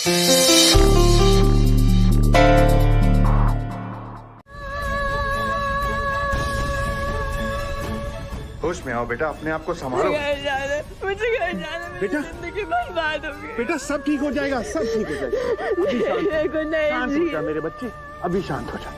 होश में आओ बेटा, अपने आप को संभालो। मुझे घर जाना है, बेटा, जिंदगी बर्बाद हो गई। बेटा सब ठीक हो जाएगा, सब ठीक हो जाएगा। अभी शांत हो जा मेरे बच्चे, अभी शांत हो जा।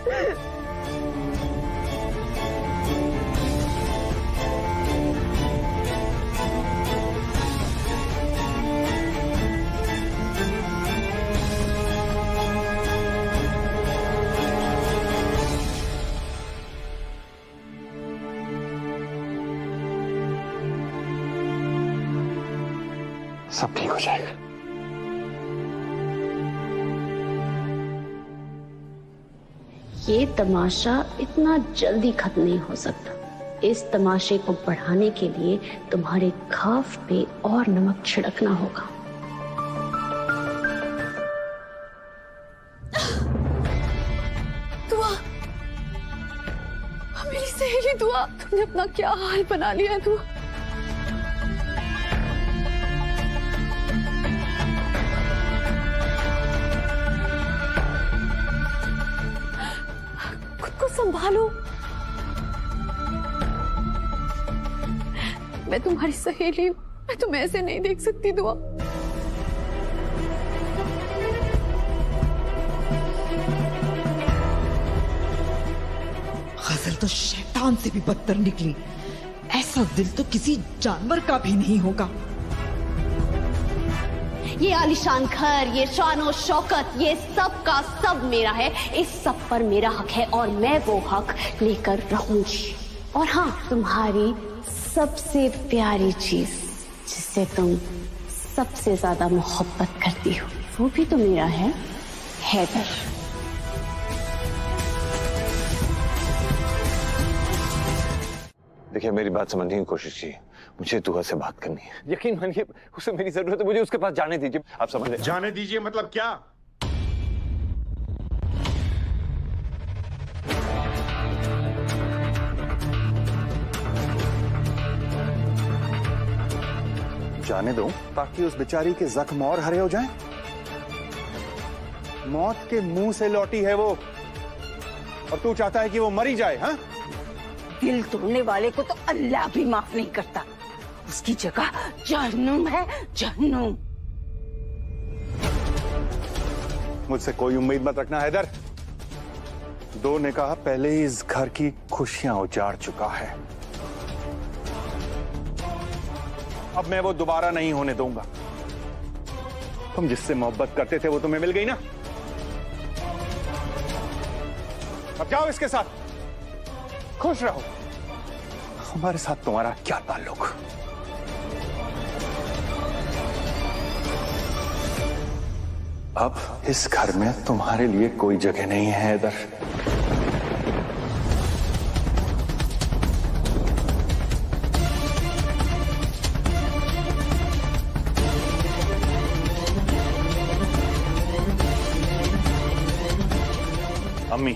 सब ठीक हो जाएगा। ये तमाशा इतना जल्दी खत्म नहीं हो सकता। इस तमाशे को बढ़ाने के लिए तुम्हारे खौफ पे और नमक छिड़कना होगा। दुआ, मेरी सहेली दुआ, तुमने अपना क्या हाल बना लिया दुआ। संभालो, मैं तुम्हारी सहेली हूं, मैं तुम्हें ऐसे नहीं देख सकती दुआ। गजल तो शैतान से भी बदतर निकली। ऐसा दिल तो किसी जानवर का भी नहीं होगा। ये आलीशान घर, ये शान शौकत, ये सब का सब मेरा है। इस सब पर मेरा हक है और मैं वो हक लेकर रहूंगी। और हाँ, तुम्हारी सबसे प्यारी चीज जिससे तुम सबसे ज्यादा मोहब्बत करती हो, वो भी तो मेरा है, हैदर। देखिए, मेरी बात समझने की कोशिश कीजिए। मुझे दुआ से बात करनी है। यकीन मानिए, उसे मेरी जरूरत है। मुझे उसके पास जाने दीजिए। आप समझ रहे? जाने दीजिए मतलब क्या? जाने दो ताकि उस बेचारी के जख्म और हरे हो जाएं। मौत के मुंह से लौटी है वो, और तू चाहता है कि वो मरी जाए? हाँ, दिल तोड़ने वाले को तो अल्लाह भी माफ नहीं करता। उसकी जगह जहन्नुम है, जहन्नुम। मुझसे कोई उम्मीद मत रखना हैदर। दो निकाह पहले ही इस घर की खुशियां उजाड़ चुका है। अब मैं वो दोबारा नहीं होने दूंगा। तुम जिससे मोहब्बत करते थे वो तुम्हें मिल गई ना। अब जाओ इसके साथ, खुश रहो। हमारे साथ तुम्हारा क्या ताल्लुक? अब इस घर में तुम्हारे लिए कोई जगह नहीं है हैदर। अम्मी,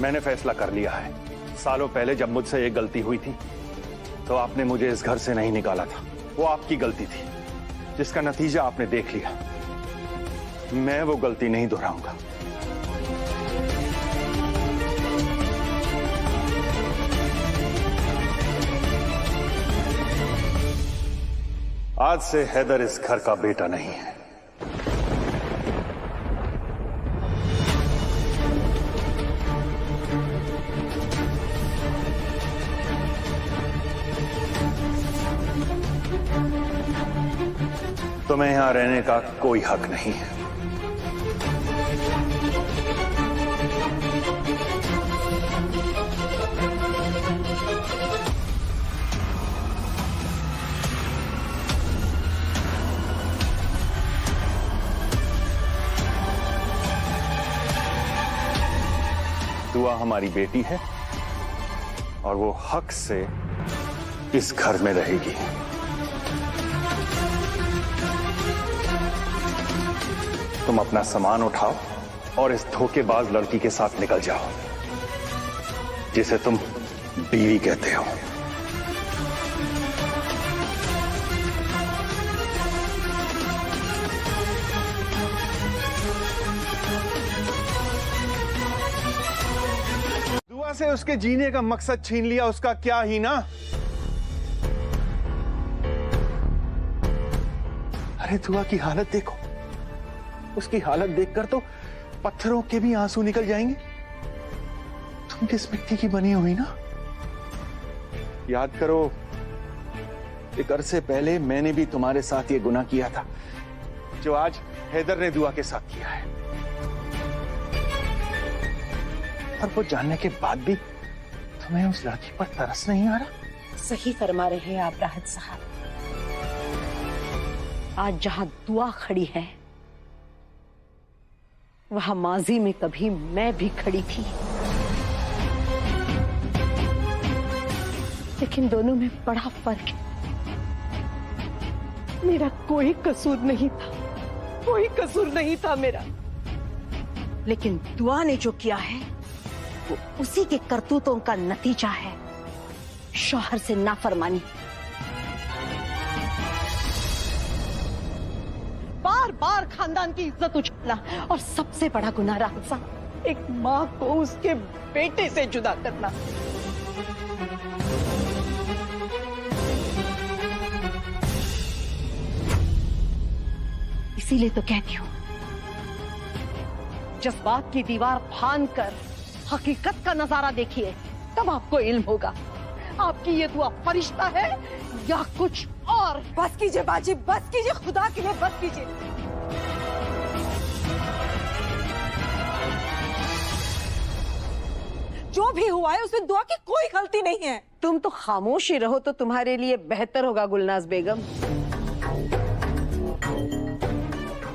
मैंने फैसला कर लिया है। सालों पहले जब मुझसे एक गलती हुई थी तो आपने मुझे इस घर से नहीं निकाला था। वो आपकी गलती थी जिसका नतीजा आपने देख लिया। मैं वो गलती नहीं दोहराऊंगा। आज से हैदर इस घर का बेटा नहीं है। तुम्हें यहां रहने का कोई हक नहीं है। दुआ हमारी बेटी है और वो हक से इस घर में रहेगी। तुम अपना सामान उठाओ और इस धोखेबाज लड़की के साथ निकल जाओ जिसे तुम बीवी कहते हो। दुआ से उसके जीने का मकसद छीन लिया, उसका क्या ही ना। अरे दुआ की हालत देखो, उसकी हालत देखकर तो पत्थरों के भी आंसू निकल जाएंगे। तुम किस मिट्टी की बनी हुई ना। याद करो, एक अरसे पहले मैंने भी तुम्हारे साथ ये गुनाह किया था जो आज हैदर ने दुआ के साथ किया है। और वो जानने के बाद भी तुम्हें उस लड़की पर तरस नहीं आ रहा? सही फरमा रहे हैं आप राहत साहब। आज जहां दुआ खड़ी है वहां माजी में कभी मैं भी खड़ी थी, लेकिन दोनों में बड़ा फर्क है। मेरा कोई कसूर नहीं था, कोई कसूर नहीं था मेरा, लेकिन दुआ ने जो किया है वो उसी के करतूतों का नतीजा है। शौहर से नाफरमानी, बार बार खानदान की इज्जत उछालना, और सबसे बड़ा गुनाह राहत साहब, एक माँ को उसके बेटे से जुदा करना। इसीलिए तो कहती हूं, जज्बात की दीवार फांद कर हकीकत का नजारा देखिए, तब आपको इल्म होगा आपकी ये दुआ फरिश्ता है या कुछ और। बस कीजिए बाजी, बस कीजिए, खुदा के लिए बस कीजिए। जो भी हुआ है उसमें दुआ की कोई गलती नहीं है। तुम तो खामोश ही रहो तो तुम्हारे लिए बेहतर होगा गुलनाज बेगम।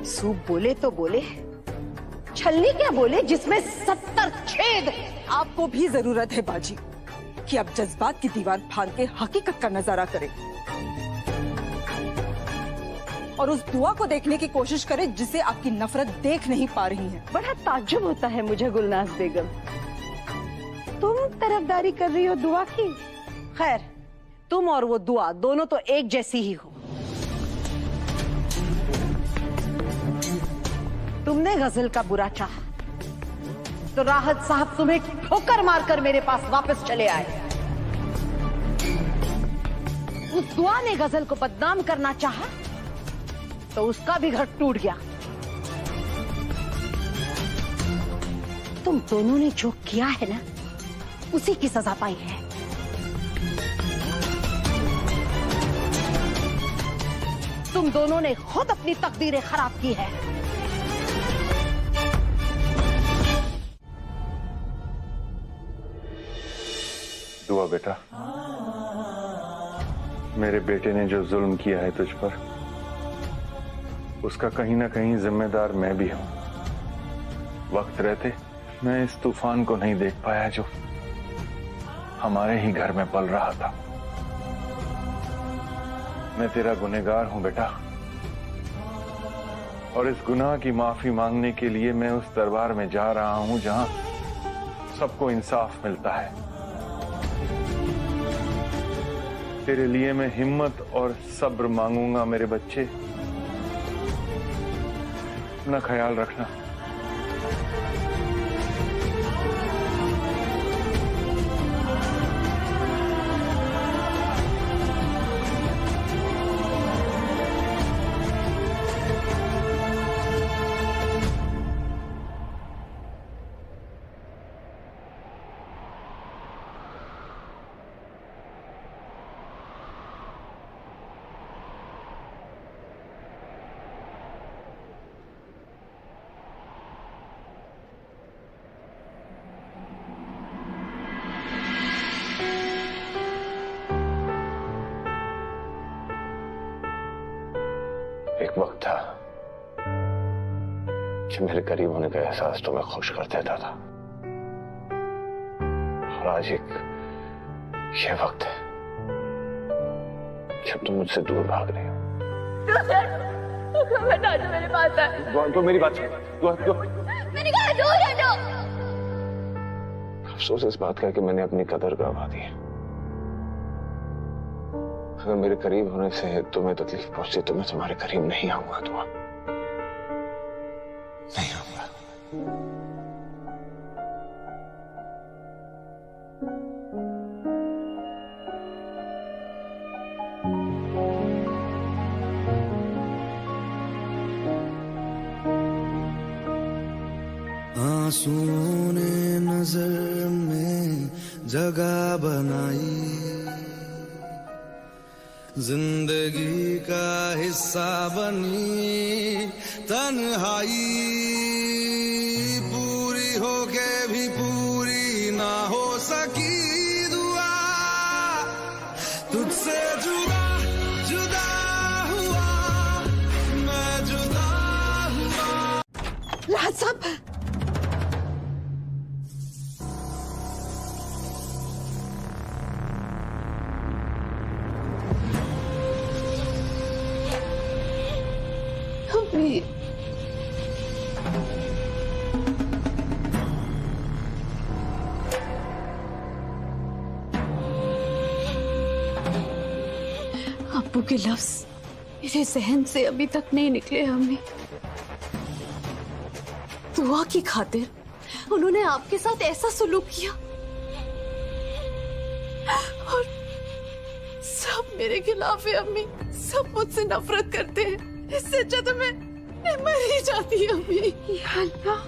सूप बोले तो बोले, छलनी क्या बोले जिसमें 70 छेद। आपको भी जरूरत है बाजी कि आप जज्बात की दीवार फाड़ के हकीकत का नजारा करें और उस दुआ को देखने की कोशिश करें जिसे आपकी नफरत देख नहीं पा रही है। बड़ा ताज्जुब होता है मुझे गुलनाज बेगम, तुम तरफदारी कर रही हो दुआ की। खैर, तुम और वो दुआ दोनों तो एक जैसी ही हो। तुमने गजल का बुरा चाहा तो राहत साहब तुम्हें ठोकर मारकर मेरे पास वापस चले आए। उस दुआ ने गजल को बदनाम करना चाहा तो उसका भी घर टूट गया। तुम दोनों ने जो किया है ना, उसी की सजा पाई है। तुम दोनों ने खुद अपनी तकदीरें खराब की है। दुआ बेटा, मेरे बेटे ने जो जुल्म किया है तुझ पर, उसका कहीं ना कहीं जिम्मेदार मैं भी हूं। वक्त रहते मैं इस तूफान को नहीं देख पाया जो हमारे ही घर में पल रहा था। मैं तेरा गुनहगार हूं बेटा, और इस गुनाह की माफी मांगने के लिए मैं उस दरबार में जा रहा हूं जहां सबको इंसाफ मिलता है। तेरे लिए मैं हिम्मत और सब्र मांगूंगा मेरे बच्चे। अपना ख्याल रखना। एक वक्त था कि मेरे करीब होने का एहसास तुम्हें खुश कर देता था, और आज एक ये वक्त है जब तुम मुझसे दूर भाग रही हो। मेरे पास है। तो मेरी बात सुनो। मैंने कहा दूर हटो। अफसोस इस बात का कि मैंने अपनी कदर गवा दी है। अगर मेरे करीब होने से तुम्हें तकलीफ पहुंची तो मैं तुम्हारे करीब नहीं आऊंगा। दुआ नहीं आऊंगा। आंसुओं ने नजर में जगह बनाई, जिंदगी का हिस्सा बनी तन्हाई, पूरी होके भी पूरी ना हो सकी दुआ, तुझसे जुदा जुदा हुआ मैं, जुदा हुआ। राहत साहब, अब्बू के लफ्ज मेरे जहन से अभी तक नहीं निकले। अम्मी, दुआ की खातिर उन्होंने आपके साथ ऐसा सुलूक किया और सब मेरे खिलाफ है। अम्मी, सब मुझसे नफरत करते हैं। इससे अच्छा तो मैं मर ही जाती। अम्मी, या अल्लाह,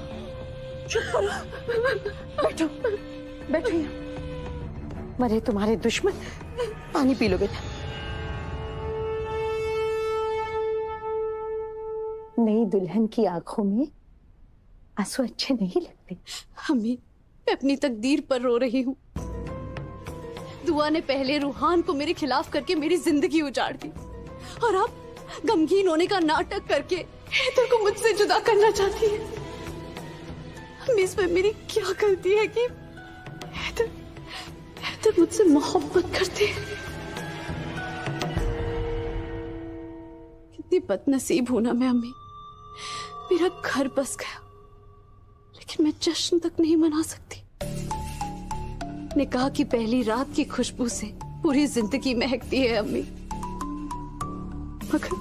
चुप करो, बैठो बैठो यहाँ। मरे तुम्हारे दुश्मन, पानी पी लो बेटा। नई दुल्हन की आंखों में आंसू अच्छे नहीं लगते। अम्मी, मैं अपनी तकदीर पर रो रही हूँ। दुआ ने पहले रूहान को मेरे खिलाफ करके मेरी जिंदगी उजाड़ दी और अब गमगीन होने का नाटक करके हैदर को मुझसे जुदा करना चाहती है। अम्मी, इसमें मेरी क्या गलती है कि हैदर मुझसे मोहब्बत करते हैं? कितनी बदनसीब हूं ना मैं। अम्मी, मेरा घर बस गया लेकिन मैं जश्न तक नहीं मना सकती। निकाह की पहली रात की खुशबू से पूरी जिंदगी महकती है अम्मी, मगर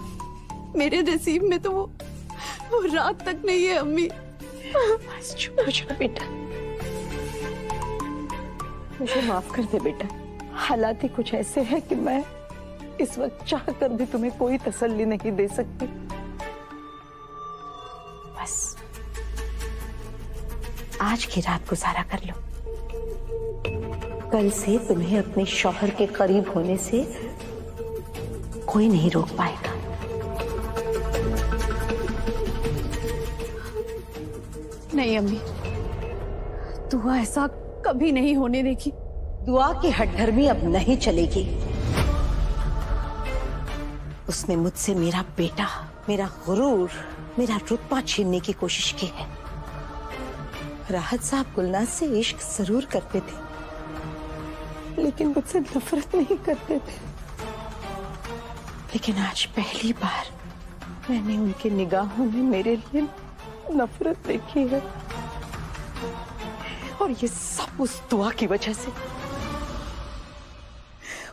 मेरे नसीब में तो वो रात तक नहीं है। अम्मी, बस चुप हो जाओ बेटा, मुझे माफ कर दे बेटा। हालात ही कुछ ऐसे हैं कि मैं इस वक्त चाह कर भी तुम्हें कोई तसल्ली नहीं दे सकती। बस आज की रात गुजारा कर लो, कल से तुम्हें अपने शौहर के करीब होने से कोई नहीं रोक पाएगा। नहीं अम्मी, दुआ ऐसा कभी नहीं होने देगी। दुआ की हठधर्मी अब नहीं चलेगी। उसने मुझसे मेरा बेटा, मेरा गुरूर, मेरा रुतबा छीनने की कोशिश की है। राहत साहब गुलनाज से इश्क जरूर करते थे लेकिन मुझसे नफरत नहीं करते थे। लेकिन आज पहली बार मैंने उनकी निगाहों में मेरे लिए नफरत देखी है और ये सब उस दुआ की वजह से।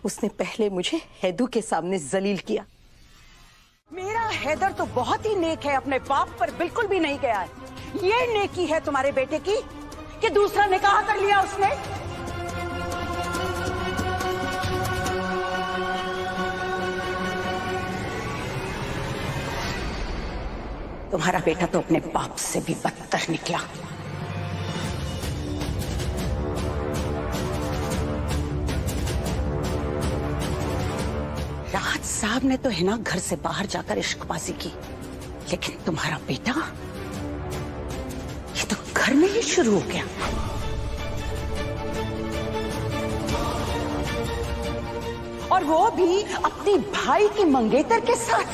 उसने पहले मुझे हैदू के सामने जलील किया। मेरा हैदर तो बहुत ही नेक है, अपने बाप पर बिल्कुल भी नहीं गया है। ये नेकी है तुम्हारे बेटे की कि दूसरा निकाह कर लिया उसने। तुम्हारा बेटा तो अपने बाप से भी बदतर निकला। राहत साहब ने तो है ना घर से बाहर जाकर इश्कबाजी की, लेकिन तुम्हारा बेटा ये तो घर में ही शुरू हो गया। और वो भी अपनी भाई की मंगेतर के साथ।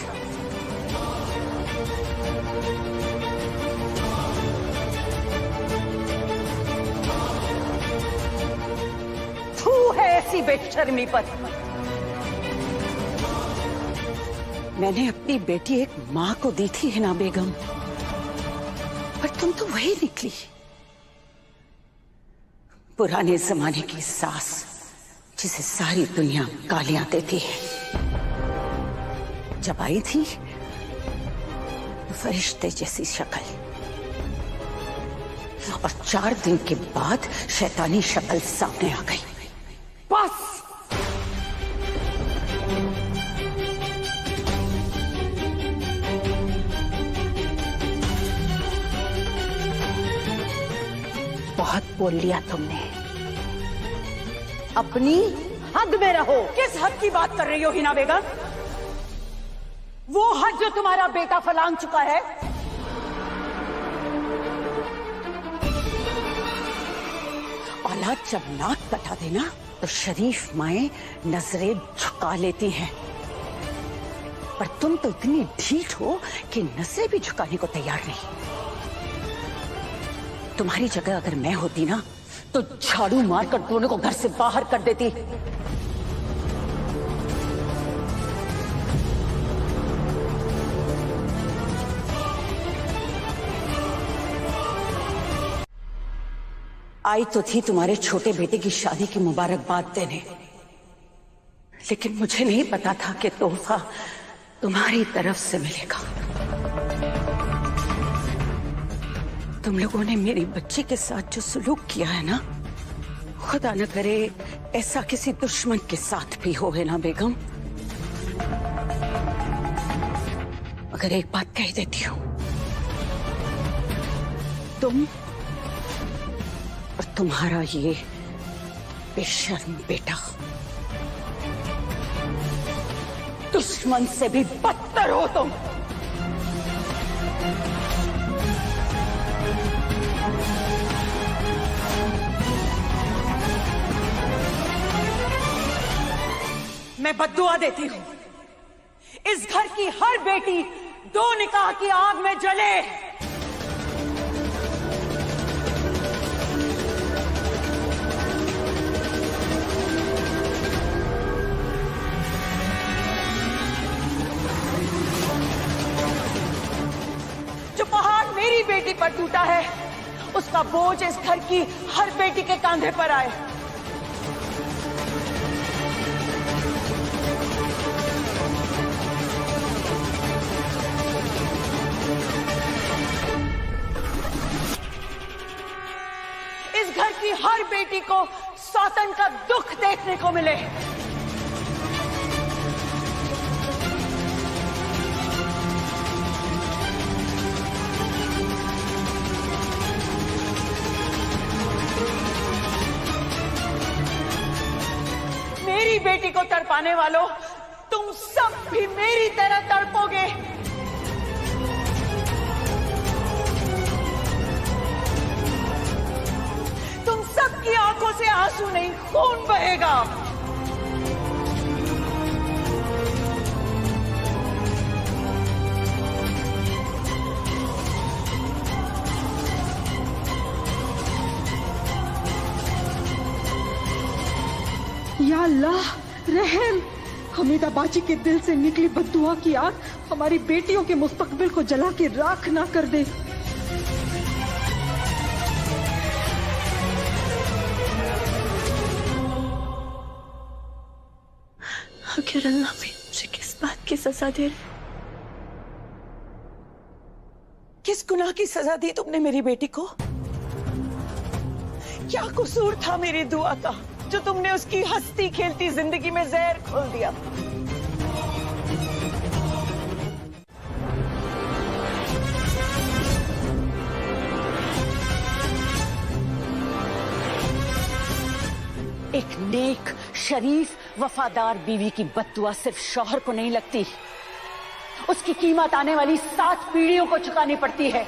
तू है ऐसी बेशर्मी पर। मैंने अपनी बेटी एक मां को दी थी हिना बेगम, पर तुम तो वही निकली, पुराने जमाने की सास जिसे सारी दुनिया गालियां देती है। जब आई थी तो फरिश्ते जैसी शक्ल, और 4 दिन के बाद शैतानी शक्ल सामने आ गई। बस बहुत बोल लिया तुमने, अपनी हद में रहो। किस हद की बात कर रही हो हिना बेगम? वो हद जो तुम्हारा बेटा फलांग चुका है। औलाद जब नाक कटा देना तो शरीफ माएं नजरें झुका लेती हैं, पर तुम तो इतनी ढीठ हो कि नजरें भी झुकाने को तैयार नहीं। तुम्हारी जगह अगर मैं होती ना तो झाड़ू मारकर दोनों को घर से बाहर कर देती। आई तो थी तुम्हारे छोटे बेटे की शादी की मुबारकबाद देने, लेकिन मुझे नहीं पता था कि तोहफा तुम्हारी तरफ से मिलेगा। तुम लोगों ने मेरी बच्ची के साथ जो सुलूक किया है ना, खुदा न करे ऐसा किसी दुश्मन के साथ भी हो, है ना बेगम? मगर एक बात कह देती हूं, तुम और तुम्हारा ये बेशर्म बेटा दुश्मन से भी बदतर हो तुम। मैं बद्दुआ देती हूं, इस घर की हर बेटी दो निकाह की आग में जले। जो पहाड़ मेरी बेटी पर टूटा है, उसका बोझ इस घर की हर बेटी के कांधे पर आए। इस घर की हर बेटी को सौतन का दुख देखने को मिले। मेरी बेटी को तड़पाने वालों, तुम सब भी मेरी तरह तड़पोगे। तुम सबकी आंखों से आंसू नहीं, खून बहेगा। या अल्लाह रहम, हमीदा बाजी के दिल से निकली बद्दुआ की आग हमारी बेटियों के मुस्तकबिल को जला के राख ना कर दे। आखिर अल्लाह भी मुझे किस बात की सजा दे रहे? किस गुनाह की सजा दी तुमने मेरी बेटी को? क्या कसूर था मेरी दुआ का जो तुमने उसकी हंसती खेलती जिंदगी में जहर खोल दिया? एक नेक, शरीफ, वफादार बीवी की बद्दुआ सिर्फ शौहर को नहीं लगती, उसकी कीमत आने वाली 7 पीढ़ियों को चुकानी पड़ती है।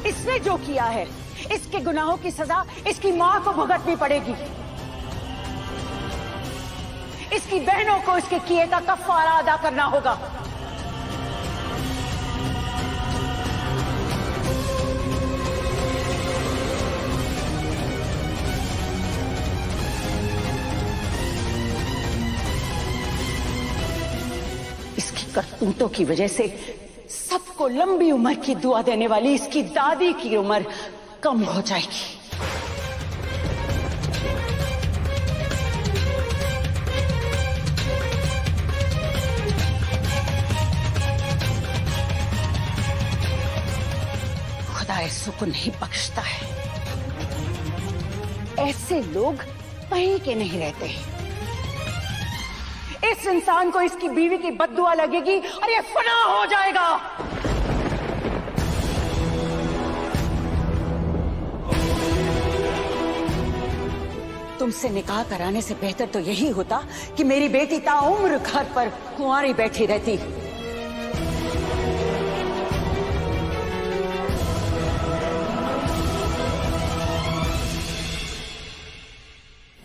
इसने जो किया है, इसके गुनाहों की सजा इसकी मां को भुगतनी पड़ेगी। इसकी बहनों को इसके किए का कफारा अदा करना होगा। इसकी करतूतों की वजह से सबको लंबी उम्र की दुआ देने वाली इसकी दादी की उम्र कम हो जाएगी। खुदा ऐसों को नहीं बख्शता है। ऐसे लोग कहीं के नहीं रहते। इस इंसान को इसकी बीवी की बद्दुआ लगेगी और ये फना हो जाएगा। तुमसे निकाह कराने से बेहतर तो यही होता कि मेरी बेटी ताउम्र घर पर कुंवारी बैठी रहती।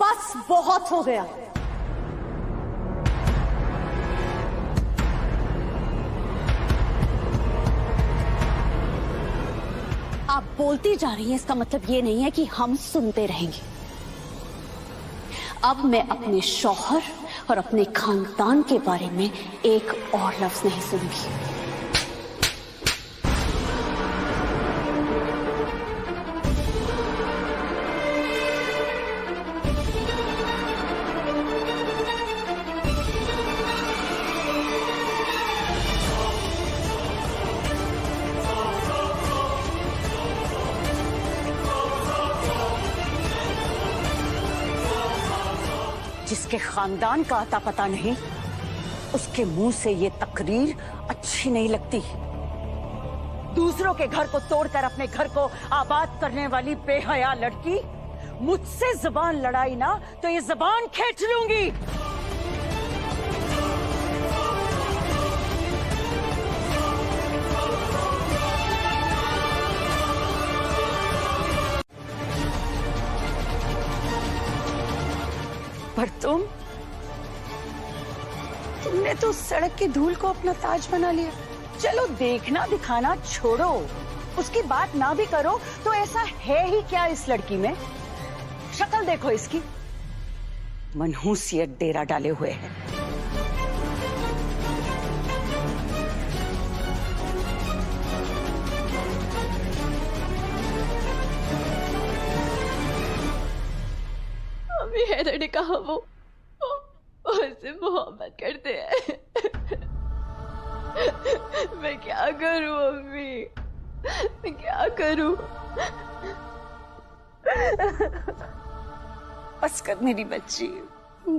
बस बहुत हो गया। आप बोलती जा रही हैं, इसका मतलब ये नहीं है कि हम सुनते रहेंगे। अब मैं अपने शौहर और अपने खानदान के बारे में एक और लफ्ज नहीं सुनूंगी। जिसके खानदान का आता पता नहीं, उसके मुंह से ये तकरीर अच्छी नहीं लगती। दूसरों के घर को तोड़कर अपने घर को आबाद करने वाली बेहया लड़की मुझसे जुबान लड़ाई ना तो ये जुबान खींच लूंगी। पर तुमने तो सड़क की धूल को अपना ताज बना लिया। चलो देखना दिखाना छोड़ो, उसकी बात ना भी करो तो ऐसा है ही क्या इस लड़की में। शक्ल देखो इसकी, मनहूसियत डेरा डाले हुए है। अभी हैदर ने कहा वो उससे मोहब्बत करते हैं। मैं क्या करूं अम्मी, मैं क्या करूं? बस कर मेरी बच्ची,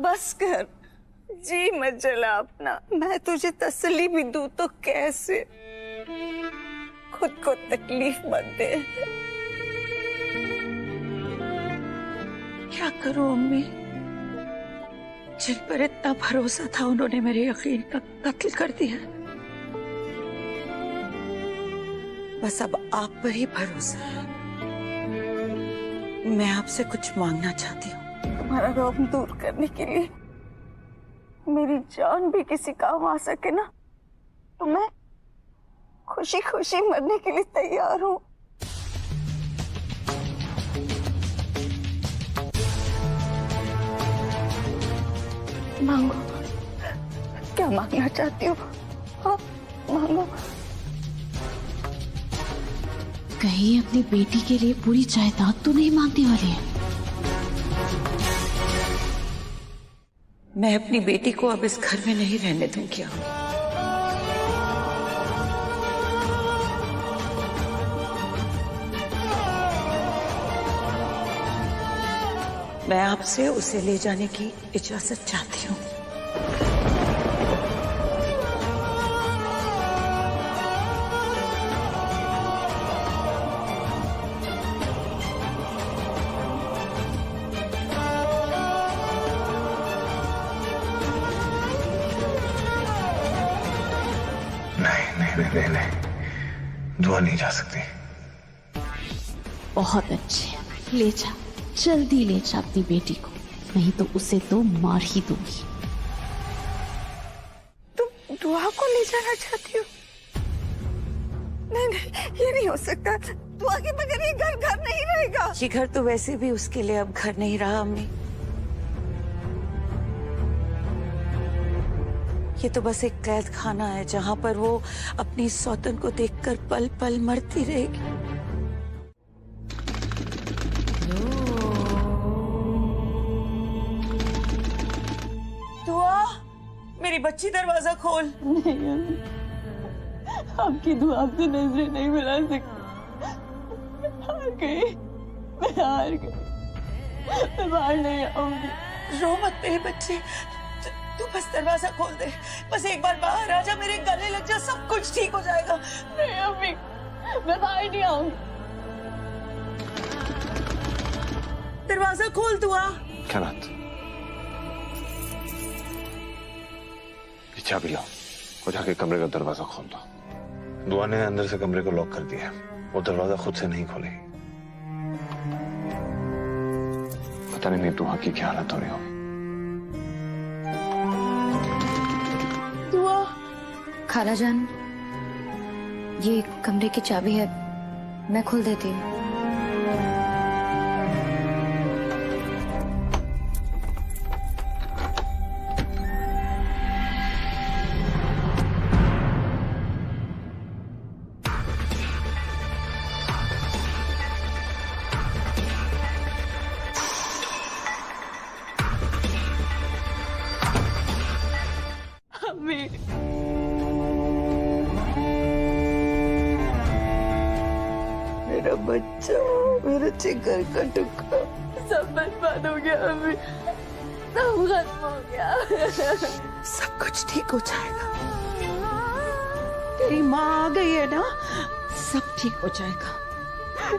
बस कर, जी मत जला अपना। मैं तुझे तसल्ली भी दूं तो कैसे? खुद को तकलीफ मत दे। क्या करूं अम्मी, जिन पर इतना भरोसा था उन्होंने मेरे यकीन का कत्ल कर दिया। बस अब आप पर ही भरोसा है। मैं आपसे कुछ मांगना चाहती हूँ। तुम्हारा गम दूर करने के लिए मेरी जान भी किसी काम आ सके ना, तो मैं खुशी खुशी मरने के लिए तैयार हूँ। मांगो, क्या मांगना चाहती हो? हाँ, मांगो। कहीं अपनी बेटी के लिए पूरी जायदाद तो नहीं मांगने वाली है? मैं अपनी बेटी को अब इस घर में नहीं रहने दूंगी। मैं आपसे उसे ले जाने की इजाजत चाहती हूँ। नहीं, दुआ नहीं जा सकती। बहुत अच्छे, ले जा, जल्दी ले जा अपनी बेटी को, नहीं तो उसे तो मार ही दूंगी। तुम दुआ को ले जाना चाहती हो? नहीं, ये नहीं हो सकता। दुआ के बगैर ये घर नहीं रहेगा। ये घर तो वैसे भी उसके लिए अब घर नहीं रहा अम्मी। ये तो बस एक कैद खाना है जहां पर वो अपनी सौतन को देखकर पल पल मरती रहेगी। दुआ, मेरी बच्ची दरवाजा खोल। नहीं, आपकी दुआ आपसे नजरें नहीं मिला सकती। हार गई, मैं हार गई, मैं बाहर नहीं आऊंगी। रो मत मेरे बच्चे, तू बस दरवाजा खोल दे, बस एक बार बाहर आ जा, मेरे गले लग जा, सब कुछ ठीक हो जाएगा। नहीं अम्मी, मैं बाहर नहीं आऊंगी। दरवाजा खोल दुआ। कायनात, ये चाबी लो और जाके कमरे का दरवाजा खोल दो। दुआ ने अंदर से कमरे को लॉक कर दिया, वो दरवाजा खुद से नहीं खोलेगी। पता नहीं दुआ की क्या हालत हो रही होगी। दुआ। खालाजान, ये कमरे की चाबी है, मैं खोल देती हूँ। मेरा बच्चा, मेरा जिगर का टुकड़ा, सब बर्बाद हो गया अम्मी, सब खत्म हो गया। सब कुछ ठीक हो जाएगा, तेरी माँ आ गई है ना, सब ठीक हो जाएगा।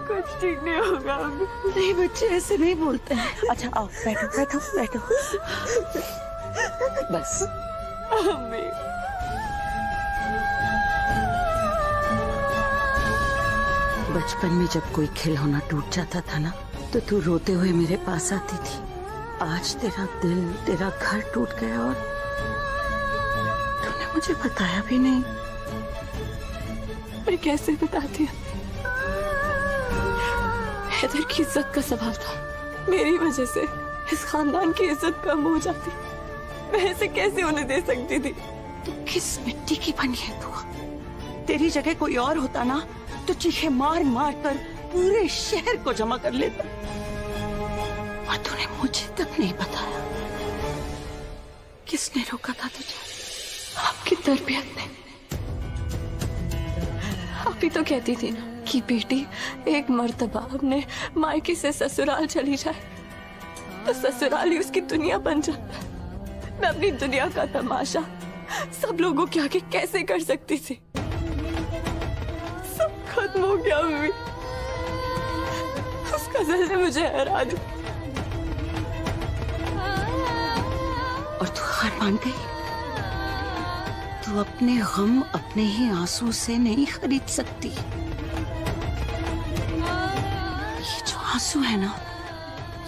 कुछ ठीक नहीं होगा अम्मी। नहीं बच्चे ऐसे नहीं बोलते हैं। अच्छा आओ बैठो बैठो बैठो। बस अम्मी। बचपन में जब कोई खिलौना टूट जाता था ना, तो तू रोते हुए मेरे पास आती थी। आज तेरा दिल, तेरा घर टूट गया और तूने मुझे बताया भी नहीं। मैं कैसे बताती? हैदर की इज्जत का सवाल था, मेरी वजह से इस खानदान की इज्जत कम हो जाती। मैं ऐसे कैसे उन्हें दे सकती थी? तू किस मिट्टी की बनी है तू? तेरी जगह कोई और होता ना, तो चीखे मार मार कर पूरे शहर को जमा कर लेता, और तूने मुझे तक नहीं बताया। किसने रोका था तुझे? आपकी तरबियत ने। आप ही तो कहती थी ना कि बेटी एक मर्तबा अपने मायके से ससुराल चली जाए तो ससुराल ही उसकी दुनिया बन जाता है। मैं अपनी दुनिया का तमाशा सब लोगों के आगे कैसे कर सकती थी? सब खत्म हो गया अम्मी। उस गजल ने मुझे हरा दिया। और तू हार मान गई? तू अपने गम अपने ही आंसू से नहीं खरीद सकती। ये जो आंसू है ना,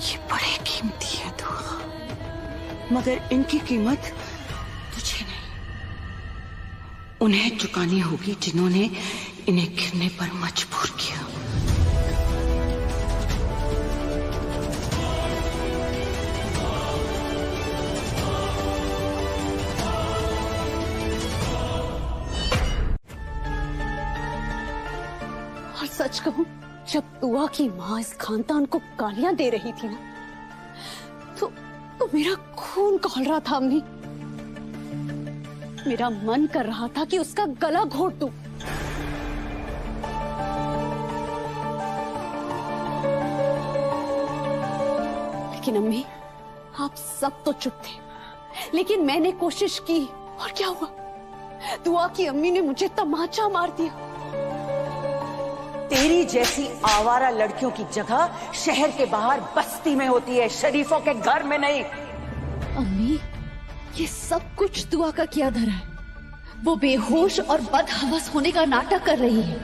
ये बड़े कीमती है तू, मगर इनकी कीमत तुझे नहीं, उन्हें चुकानी होगी जिन्होंने इन्हें गिरने पर मजबूर किया। और सच कहूं, जब दुआ की माँ इस खानदान को गालियां दे रही थी ना, तो मेरा खून खौल रहा था अम्मी। मेरा मन कर रहा था कि उसका गला घोट दूं। लेकिन अम्मी, आप सब तो चुप थे, लेकिन मैंने कोशिश की, और क्या हुआ? दुआ की अम्मी ने मुझे तमाचा मार दिया। तेरी जैसी आवारा लड़कियों की जगह शहर के बाहर बस्ती में होती है, शरीफों के घर में नहीं। अम्मी, ये सब कुछ दुआ का किया धरा है। वो बेहोश और बदहवस होने का नाटक कर रही है।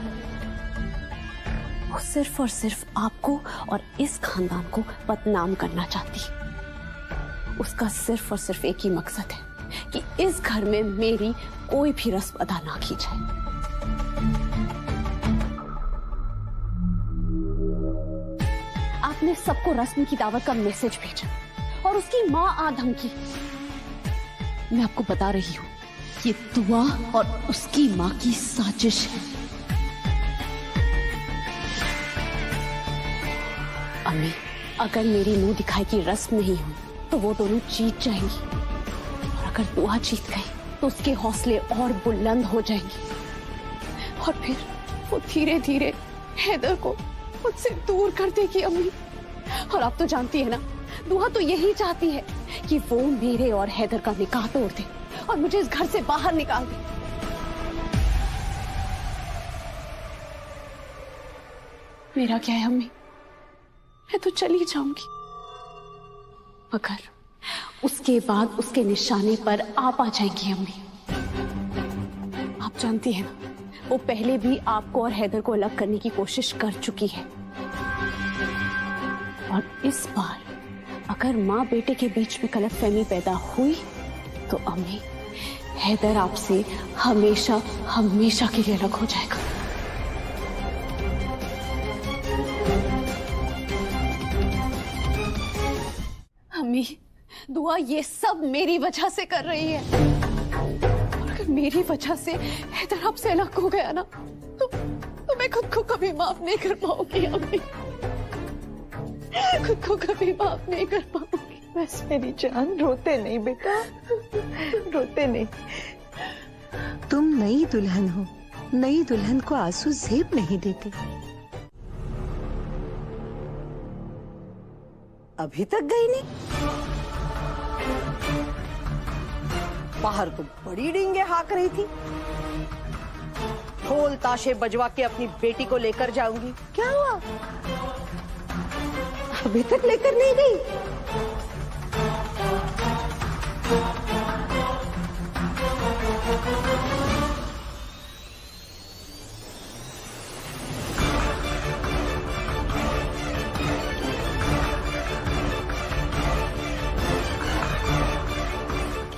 वो सिर्फ और सिर्फ आपको और इस खानदान को बदनाम करना चाहती है। उसका सिर्फ और सिर्फ एक ही मकसद है कि इस घर में मेरी कोई भी रस्म अदा ना की जाए। आपने सबको रस्म की दावत का मैसेज भेजा और उसकी माँ आ धमकी। मैं आपको बता रही हूँ, ये दुआ और उसकी माँ की साजिश है। अम्मी, अगर मेरी मुंह दिखाई की रस्म नहीं हुई तो वो दोनों जीत जाएंगी, और अगर दुआ जीत गई तो उसके हौसले और बुलंद हो जाएंगे, और फिर वो धीरे धीरे हैदर को मुझसे दूर कर देगी अम्मी। और आप तो जानती है ना, दुआ तो यही चाहती है कि वो मेरे और हैदर का निकाह तोड़ दे और मुझे इस घर से बाहर निकाल दे। मेरा क्या है अम्मी, मैं तो चली जाऊंगी, मगर उसके बाद उसके निशाने पर आप आ जाएंगी अम्मी। आप जानती हैं ना, वो पहले भी आपको और हैदर को अलग करने की कोशिश कर चुकी है, और इस बार अगर माँ बेटे के बीच में गलतफहमी पैदा हुई तो अम्मी, हैदर आपसे हमेशा हमेशा के लिए अलग हो जाएगा। अम्मी, दुआ ये सब मेरी वजह से कर रही है, और अगर मेरी वजह से हैदर आपसे अलग हो गया ना तो मैं खुद को कभी माफ नहीं कर पाऊंगी अम्मी, खुद को कभी माफ नहीं कर पाऊंगी। बस मेरी जान, रोते नहीं बेटा, रोते नहीं। तुम नई दुल्हन हो, नई दुल्हन को आंसू जेब नहीं देते। अभी तक गई नहीं? बाहर तो बड़ी डींगे हाँक रही थी, ढोल ताशे बजवा के अपनी बेटी को लेकर जाऊंगी। क्या हुआ, अभी तक लेकर नहीं गई?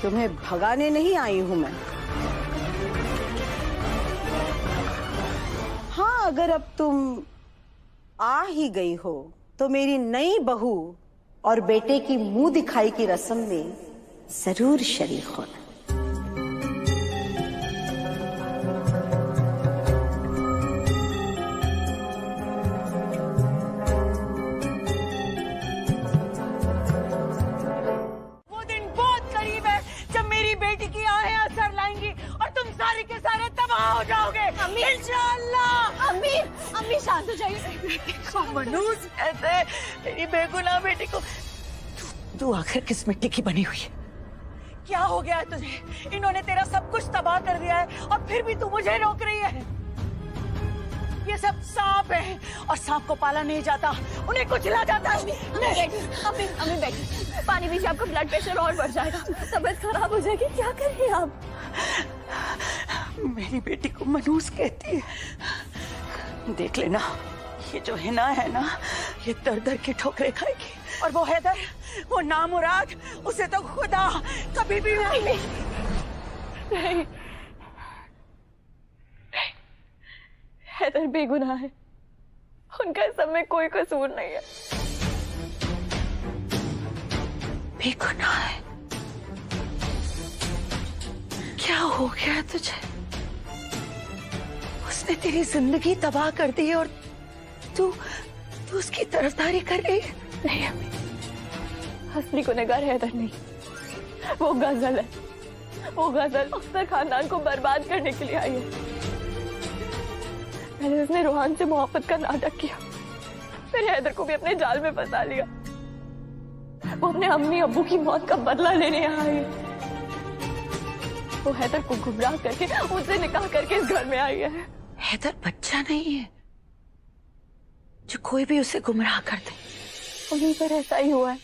तुम्हें भगाने नहीं आई हूं मैं। हाँ, अगर अब तुम आ ही गई हो तो मेरी नई बहू और बेटे की मुंह दिखाई की रस्म में जरूर शरीक होना। वो दिन बहुत करीब है जब मेरी बेटी की आहें असर लाएंगी और तुम सारे के सारे तबाह हो जाओगे। अम्मी, इंशाअल्लाह। अम्मी शांत हो जाइए। मनूज ऐसे मेरी बेगुनाह बेटी को तू आखिर किस मिट्टी की बनी हुई है? क्या हो गया है तुझे? इन्होंने तेरा सब कुछ तबाह कर दिया है और फिर भी तू मुझे रोक रही है। ये सब सांप है और सांप को पाला नहीं जाता, उन्हें कुचला जाता है। अम्मी बैठिए, पानी पीछे आपका ब्लड प्रेशर और बढ़ जाएगा, तबीयत खराब हो जाएगी। क्या कर रही हैं आप? मेरी बेटी को मनूस कहती है। देख लेना, ये जो हिना है ना, ये दर दर की ठोकरें खाएगी, और वो हैदर, वो नामुराद, उसे तो खुदा कभी भी नहीं। हैदर बेगुनाह है, उनका सब में कोई कसूर नहीं है। बेगुनाह है? क्या हो गया तुझे? उसने तेरी जिंदगी तबाह कर दी और तू उसकी तरफदारी कर रही है। नहीं अम्मी, असली गुनहगार हैदर नहीं, वो गजल है। वो गजल अख्तर खानदान को बर्बाद करने के लिए आई है। पहले उसने रूहान से मोहब्बत का नाटक किया, फिर हैदर को भी अपने जाल में फंसा लिया। वो अपने अम्मी अब्बू की मौत का बदला लेने यहाँ आई है। वो हैदर को गुमराह करके, उससे निकाह करके इस घर में आई है। हैदर बच्चा नहीं है जो कोई भी उसे गुमराह कर दे। उन्हीं पर ऐसा ही हुआ है।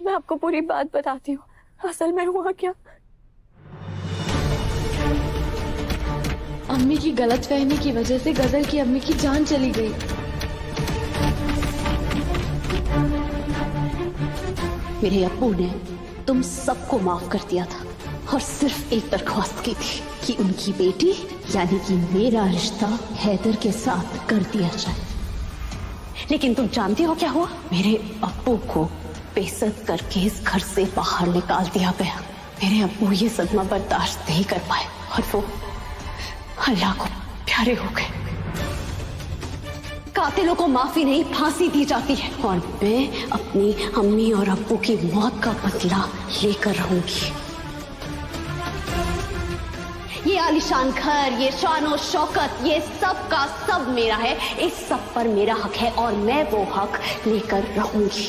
मैं आपको पूरी बात बताती हूँ, असल में हुआ क्या। अम्मी की गलतफहमी की वजह से गजल की अम्मी की जान चली गई। मेरे अब्बू ने तुम सबको माफ कर दिया था और सिर्फ एक दरख्वास्त की थी कि उनकी बेटी यानी कि मेरा रिश्ता हैदर के साथ कर दिया जाए। लेकिन तुम जानती हो क्या हुआ? मेरे अब्बू को बेइज्जत करके इस घर से बाहर निकाल दिया गया। मेरे अब्बू ये सदमा बर्दाश्त नहीं कर पाए और वो अल्लाह को प्यारे हो गए। कातिलों को माफी नहीं, फांसी दी जाती है, और मैं अपनी अम्मी और अब्बू की मौत का बदला लेकर रहूंगी। ये आलीशान घर, ये शान शौकत, ये सब का सब मेरा है। इस सब पर मेरा हक है और मैं वो हक लेकर रहूंगी।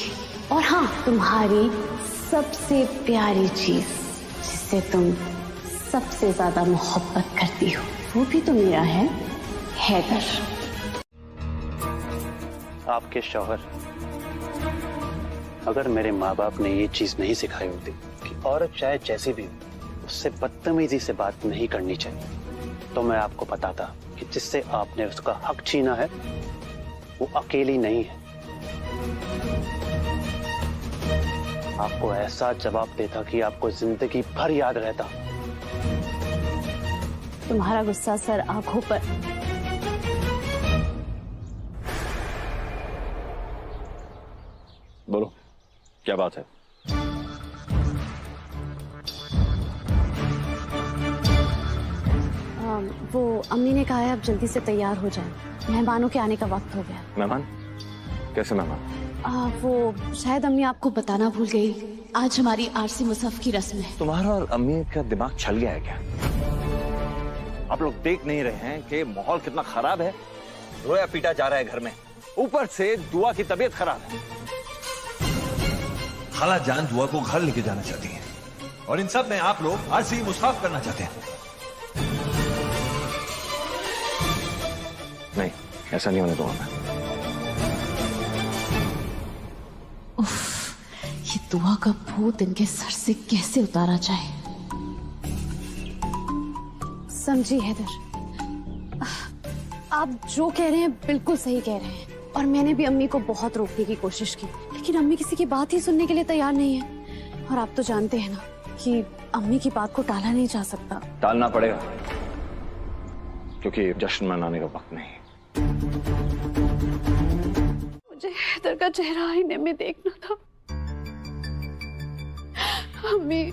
और हाँ, तुम्हारी सबसे प्यारी चीज जिससे तुम सबसे ज्यादा मोहब्बत करती हो वो भी तो मेरा है, हैदर। आपके शौहर, अगर मेरे माँ बाप ने ये चीज नहीं सिखाई होती कि औरत चाहे जैसी भी हो उससे बदतमीजी से बात नहीं करनी चाहिए, तो मैं आपको बताता कि जिससे आपने उसका हक छीना है वो अकेली नहीं है। आपको ऐसा जवाब देता कि आपको जिंदगी भर याद रहता। तुम्हारा गुस्सा सर आंखों पर। बोलो, क्या बात है? वो अम्मी ने कहा है आप जल्दी से तैयार हो जाएं, मेहमानों के आने का वक्त हो गया। मेहमान? कैसे मेहमान? वो शायद अम्मी आपको बताना भूल गई, आज हमारी आरसी मुसहफ की रस्म है। तुम्हारा और अम्मी का दिमाग छल गया है क्या? आप लोग देख नहीं रहे हैं कि माहौल कितना खराब है? रोया पीटा जा रहा है घर में, ऊपर से दुआ की तबीयत खराब है। खाला जान दुआ को घर लेके जाना चाहती हैं और इन सब में आप लोग आरसी मुसाफ करना चाहते हैं। नहीं, ऐसा नहीं होने दूंगा मैं। ये दुआ का भूत इनके सर से कैसे उतारा जाए। समझी हैदर, आप जो कह रहे हैं बिल्कुल सही कह रहे हैं और मैंने भी अम्मी को बहुत रोकने की कोशिश की, लेकिन अम्मी किसी की बात ही सुनने के लिए तैयार नहीं है। और आप तो जानते हैं ना कि अम्मी की बात को टाला नहीं जा सकता। टालना पड़ेगा क्योंकि जश्न मनाने का वक्त नहीं। मुझे हैदर का चेहरा आईने में देखना था। अम्मी,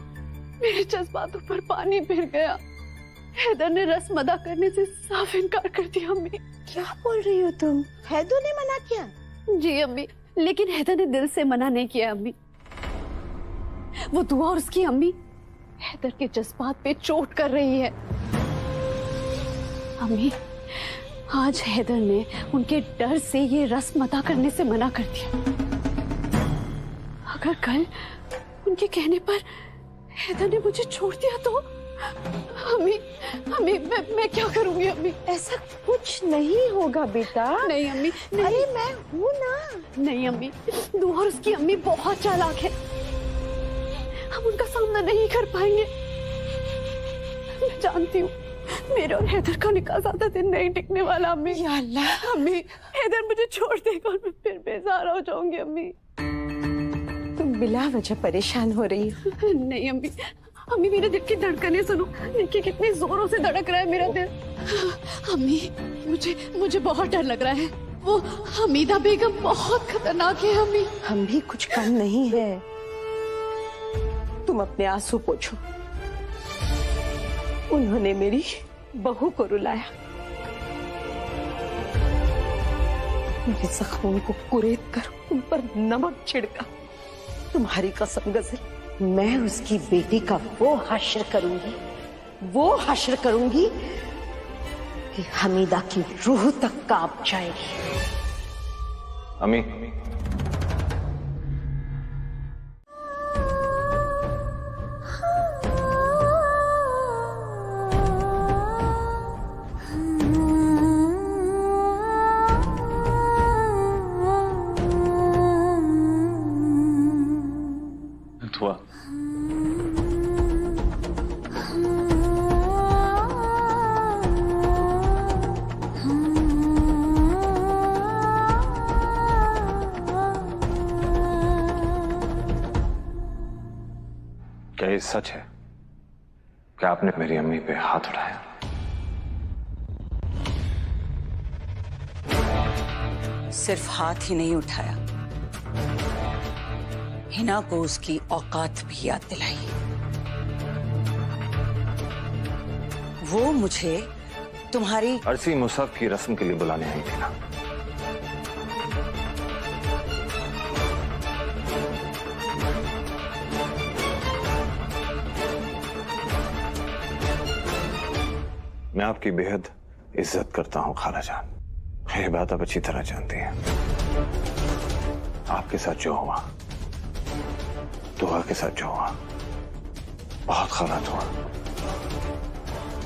मेरे जज्बातों पर पानी फिर गया। हैदर ने रस्म अदा करने से साफ इनकार कर दिया। अम्मी, क्या बोल रही हो तुम? हैदर ने मना किया? जी अम्मी, लेकिन हैदर ने दिल से मना नहीं किया। अम्मी, वो दुआ और उसकी अम्मी हैदर के जज्बात पे चोट कर रही है। अम्मी, आज हैदर ने उनके डर से ये रस्म अदा करने से मना कर दिया। अगर कल उनके कहने पर हैदर ने मुझे छोड़ दिया तो अम्मी, अम्मी मैं क्या करूंगी? अम्मी, ऐसा कुछ नहीं होगा बेटा। नहीं अम्मी, नहीं। अरे मैं हूँ ना। नहीं अम्मी, दुआ और उसकी अम्मी बहुत चालाक है, हम उनका सामना नहीं कर पाएंगे। मैं जानती हूँ मेरे और हैदर का निकाह ज्यादा दिन नहीं टिकने वाला। अम्मी, या अल्लाह, अम्मी, हैदर मुझे छोड़ देगा और मैं फिर बेसहारा हो जाऊंगी। अम्मी, तुम बिला वजह परेशान हो रही हो। नहीं अम्मी, अम्मी मेरे दिल की धड़कनें सुनो, देखिए कितनी जोरों से धड़क रहा है मेरा दिल। अम्मी, मुझे बहुत डर लग रहा है। वो हमीदा बेगम बहुत खतरनाक है। अम्मी, हम भी कुछ कम नहीं है। तुम अपने आंसू पोंछो। उन्होंने मेरी बहू को रुलाया, मेरे जख्मों को कुरेद कर उन पर नमक छिड़का। तुम्हारी कसम गजल, मैं उसकी बेटी का वो हश्र करूंगी कि हमीदा की रूह तक कांप जाएगी। अम्मी, हुआ क्या ये सच है कि आपने मेरी अम्मी पे हाथ उठाया? सिर्फ हाथ ही नहीं उठाया, हिना को उसकी औकात भी याद दिलाई। वो मुझे तुम्हारी अरसी मुसहफ की रस्म के लिए बुलाने आई थी ना? मैं आपकी बेहद इज्जत करता हूं खाला जान, ये बात आप अच्छी तरह जानती हैं। आपके साथ जो हुआ दुआ के साथ जो हुआ बहुत गलत हुआ,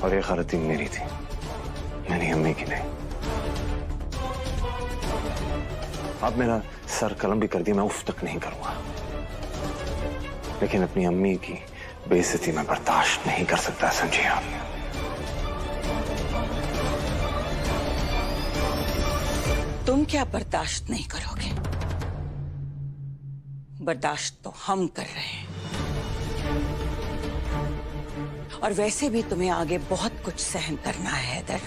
और ये गलती मेरी थी, मेरी अम्मी की नहीं। अब मेरा सर कलम भी कर दिया, मैं उफ तक नहीं करूंगा, लेकिन अपनी अम्मी की बेइज्जती मैं बर्दाश्त नहीं कर सकता, समझिए आप। तुम क्या बर्दाश्त नहीं करोगे? बर्दाश्त तो हम कर रहे हैं। और वैसे भी तुम्हें आगे बहुत कुछ सहन करना है हैदर।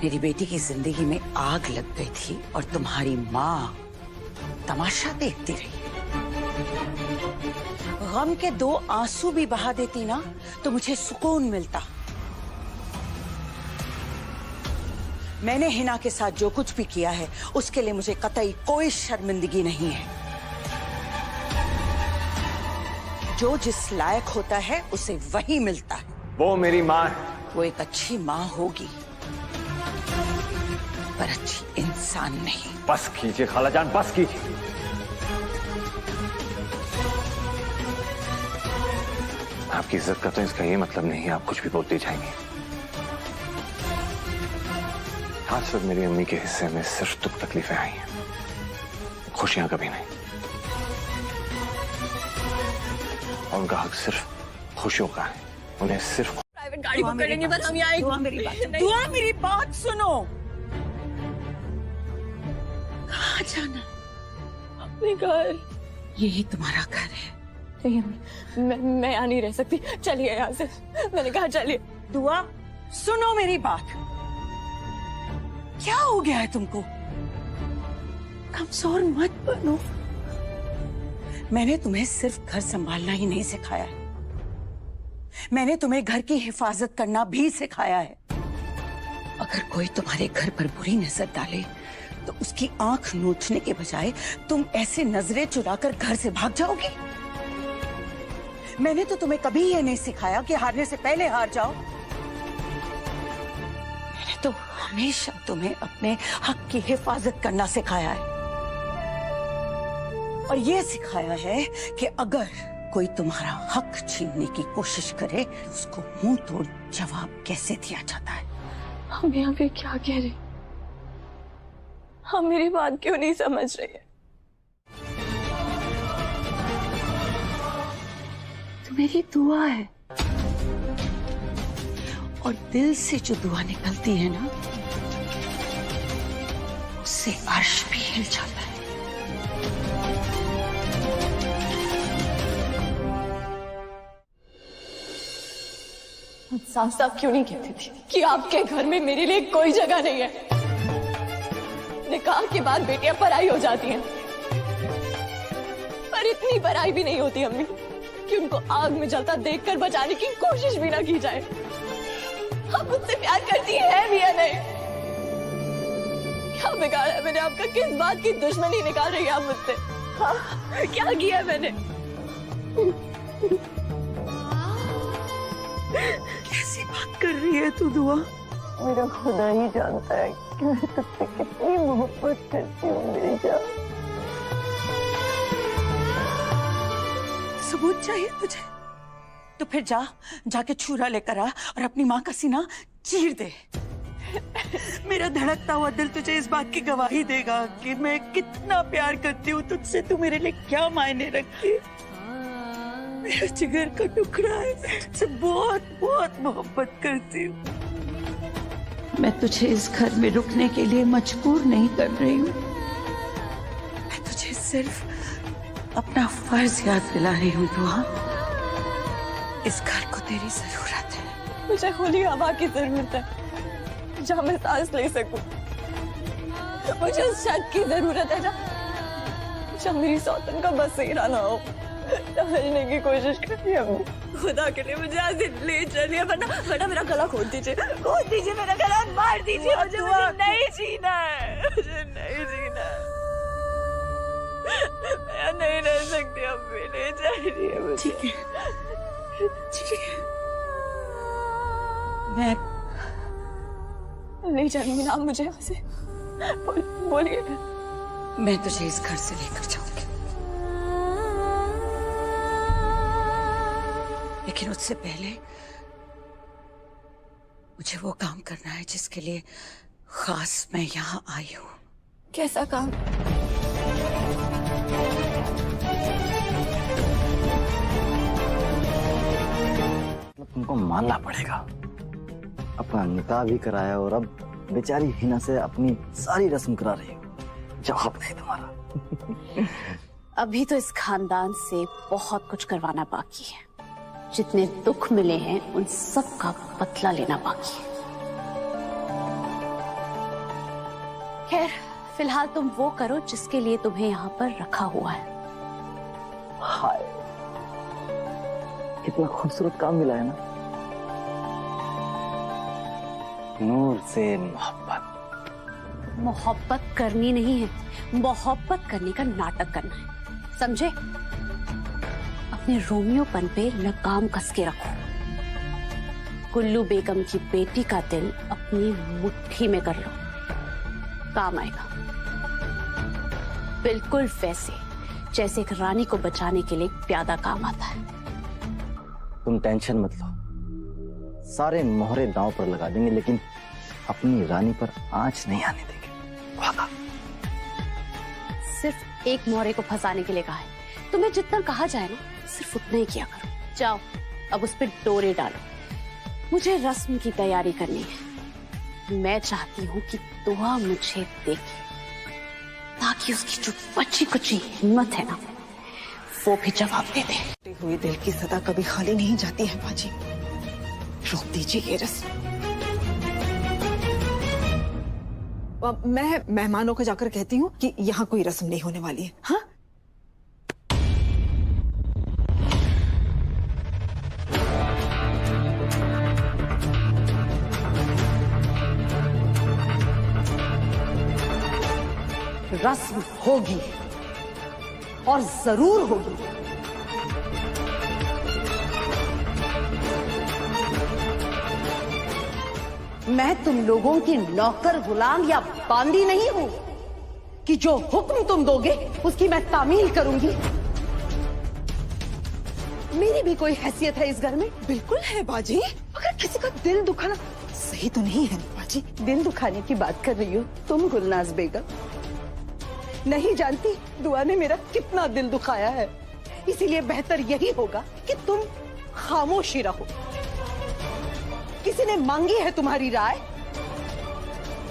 मेरी बेटी की जिंदगी में आग लग गई थी और तुम्हारी माँ तमाशा देखती रही। गम के 2 आंसू भी बहा देती ना तो मुझे सुकून मिलता। मैंने हिना के साथ जो कुछ भी किया है उसके लिए मुझे कतई कोई शर्मिंदगी नहीं है। जो जिस लायक होता है उसे वही मिलता है। वो मेरी माँ है। वो एक अच्छी माँ होगी पर अच्छी इंसान नहीं। बस कीजिए खालाजान, बस कीजिए। आपकी इज्जत का तो इसका ये मतलब नहीं है आप कुछ भी बोलती जाएंगी। आज तक मेरी अम्मी के हिस्से में सिर्फ दुख तकलीफें आई हैं, खुशियां कभी नहीं। और उनका हक सिर्फ खुशियों का है, उन्हें सिर्फ प्राइवेट गाड़ी बुक करेंगे बस हम यहाँ दुआ मेरी बात सुनो। कहाँ जाना? अपने घर। यही तुम्हारा घर है? नहीं मैं यहाँ नहीं रह सकती, चलिए यहाँ से। मैंने कहा चलिए। दुआ सुनो मेरी बात। क्या हो गया है तुमको? कमजोर मत बनो। मैंने तुम्हें सिर्फ घर संभालना ही नहीं सिखाया है, मैंने तुम्हें घर की हिफाजत करना भी सिखाया है। अगर कोई तुम्हारे घर पर बुरी नजर डाले तो उसकी आंख नोचने के बजाय तुम ऐसे नजरें चुराकर घर से भाग जाओगी। मैंने तो तुम्हें कभी ये नहीं सिखाया कि हारने से पहले हार जाओ। मैंने तो हमेशा तुम्हें अपने हक की हिफाजत करना सिखाया है, और ये सिखाया है कि अगर कोई तुम्हारा हक छीनने की कोशिश करे उसको मुंह तोड़ जवाब कैसे दिया जाता है। हम यहाँ पे क्या कह रहे? हम मेरी बात क्यों नहीं समझ रही है? तो मेरी दुआ है, और दिल से जो दुआ निकलती है ना उससे अर्श भी हिल जाता है। साफ साफ क्यों नहीं कहती थी कि आपके घर में मेरे लिए कोई जगह नहीं है? निकाह के बाद बेटियां पराई हो जाती हैं, पर इतनी पराई भी नहीं होती अम्मी कि उनको आग में जलता देखकर बचाने की कोशिश भी ना की जाए। आप मुझसे प्यार करती है भी या नहीं? क्या बिगाड़ा है मैंने आपका? किस बात की दुश्मनी निकाल रही है आप मुझसे? हाँ, क्या किया मैंने? कैसी बात कर रही है तू दुआ? मेरा खुदा ही जानता है कि मैं तुझसे कितनी मोहब्बत करती हूँ मेरी जान। सबूत चाहिए तुझे? तो फिर जाके छुरा लेकर आ और अपनी माँ का सीना चीर दे। मेरा धड़कता हुआ दिल तुझे इस बात की गवाही देगा कि मैं कितना प्यार करती हूँ तुझसे, तू मेरे लिए क्या मायने रखती है। मेरा जिगर का टुकड़ा है, तुझसे बहुत बहुत मोहब्बत करती हूँ। मैं तुझे इस घर में रुकने के लिए मजबूर नहीं कर रही हूँ, मैं तुझे सिर्फ अपना फर्ज याद दिला रही हूँ दुआ। इस घर को तेरी जरूरत है। मुझे खुली हवा की जरूरत है जहाँ मैं सांस ले सकूं। मुझे उस छत की जरूरत है जहाँ मेरी सौतन का बसेरा ना हो। समझने की कोशिश करिए अम्मी। खुदा के लिए मुझे यहाँ से ले चलिए, वरना मेरा गला खोल दीजिए, मेरा गला मार दीजिए। मुझे नहीं जीना है, मुझे नहीं जीना है। मैं नहीं रह सकती अम्मी, ले जाइए मुझे। ठीक है, मैं नहीं जाऊंगी ना मुझे यहाँ से। बोलिए। मैं तुझे इस घर से लेकर जाऊंगी। लेकिन उससे पहले मुझे वो काम करना है जिसके लिए खास मैं यहाँ आई हूँ। कैसा काम? तुमको मानना पड़ेगा, अपना निकाह भी कराया और अब बेचारी हिना से अपनी सारी रस्म करा रही हो। जवाब नहीं तुम्हारा। अभी तो इस खानदान से बहुत कुछ करवाना बाकी है। जितने दुख मिले हैं उन सब का बदला लेना बाकी है। खैर, फिलहाल तुम वो करो जिसके लिए तुम्हें यहाँ पर रखा हुआ है। हाय, कितना खूबसूरत काम मिला है ना। नूर से मोहब्बत। मोहब्बत करनी नहीं है, मोहब्बत करने का नाटक करना है, समझे? अपने रोमियोपन पे लगाम कस के रखो। गुल्लू बेगम की बेटी का दिल अपनी मुट्ठी में कर लो, काम आएगा। बिल्कुल वैसे जैसे एक रानी को बचाने के लिए एक प्यादा काम आता है। तुम टेंशन मत लो, सारे मोहरे दांव पर लगा देंगे, लेकिन अपनी रानी पर आंच नहीं आने देंगे, वादा। सिर्फ एक मोहरे को फंसाने के लिए कहा है। तुम्हें जितना कहा जाए ना, सिर्फ उतना ही किया करो। जाओ, अब उस पर डोरे डालो। मुझे रस्म की तैयारी करनी है। मैं चाहती हूँ कि दुआ मुझे देखे, ताकि उसकी जो बच्ची कुची हिम्मत है ना, वो भी जवाब दे दे। टूटे हुए दिल की सदा कभी खाली नहीं जाती है बाजी। रोक दीजिए ये रस्म। मैं मेहमानों को जाकर कहती हूँ कि यहाँ कोई रस्म नहीं होने वाली है। हाँ, रस्म होगी और जरूर होगी। मैं तुम लोगों की नौकर, गुलाम या बांदी नहीं हूं कि जो हुक्म तुम दोगे उसकी मैं तामील करूंगी। मेरी भी कोई हैसियत है इस घर में। बिल्कुल है बाजी। अगर किसी का दिल दुखाना सही तो नहीं है बाजी। दिल दुखाने की बात कर रही हो तुम गुलनाज बेगम। नहीं जानती दुआ ने मेरा कितना दिल दुखाया है। इसीलिए बेहतर यही होगा कि तुम खामोशी रहो। किसी ने मांगी है तुम्हारी राय?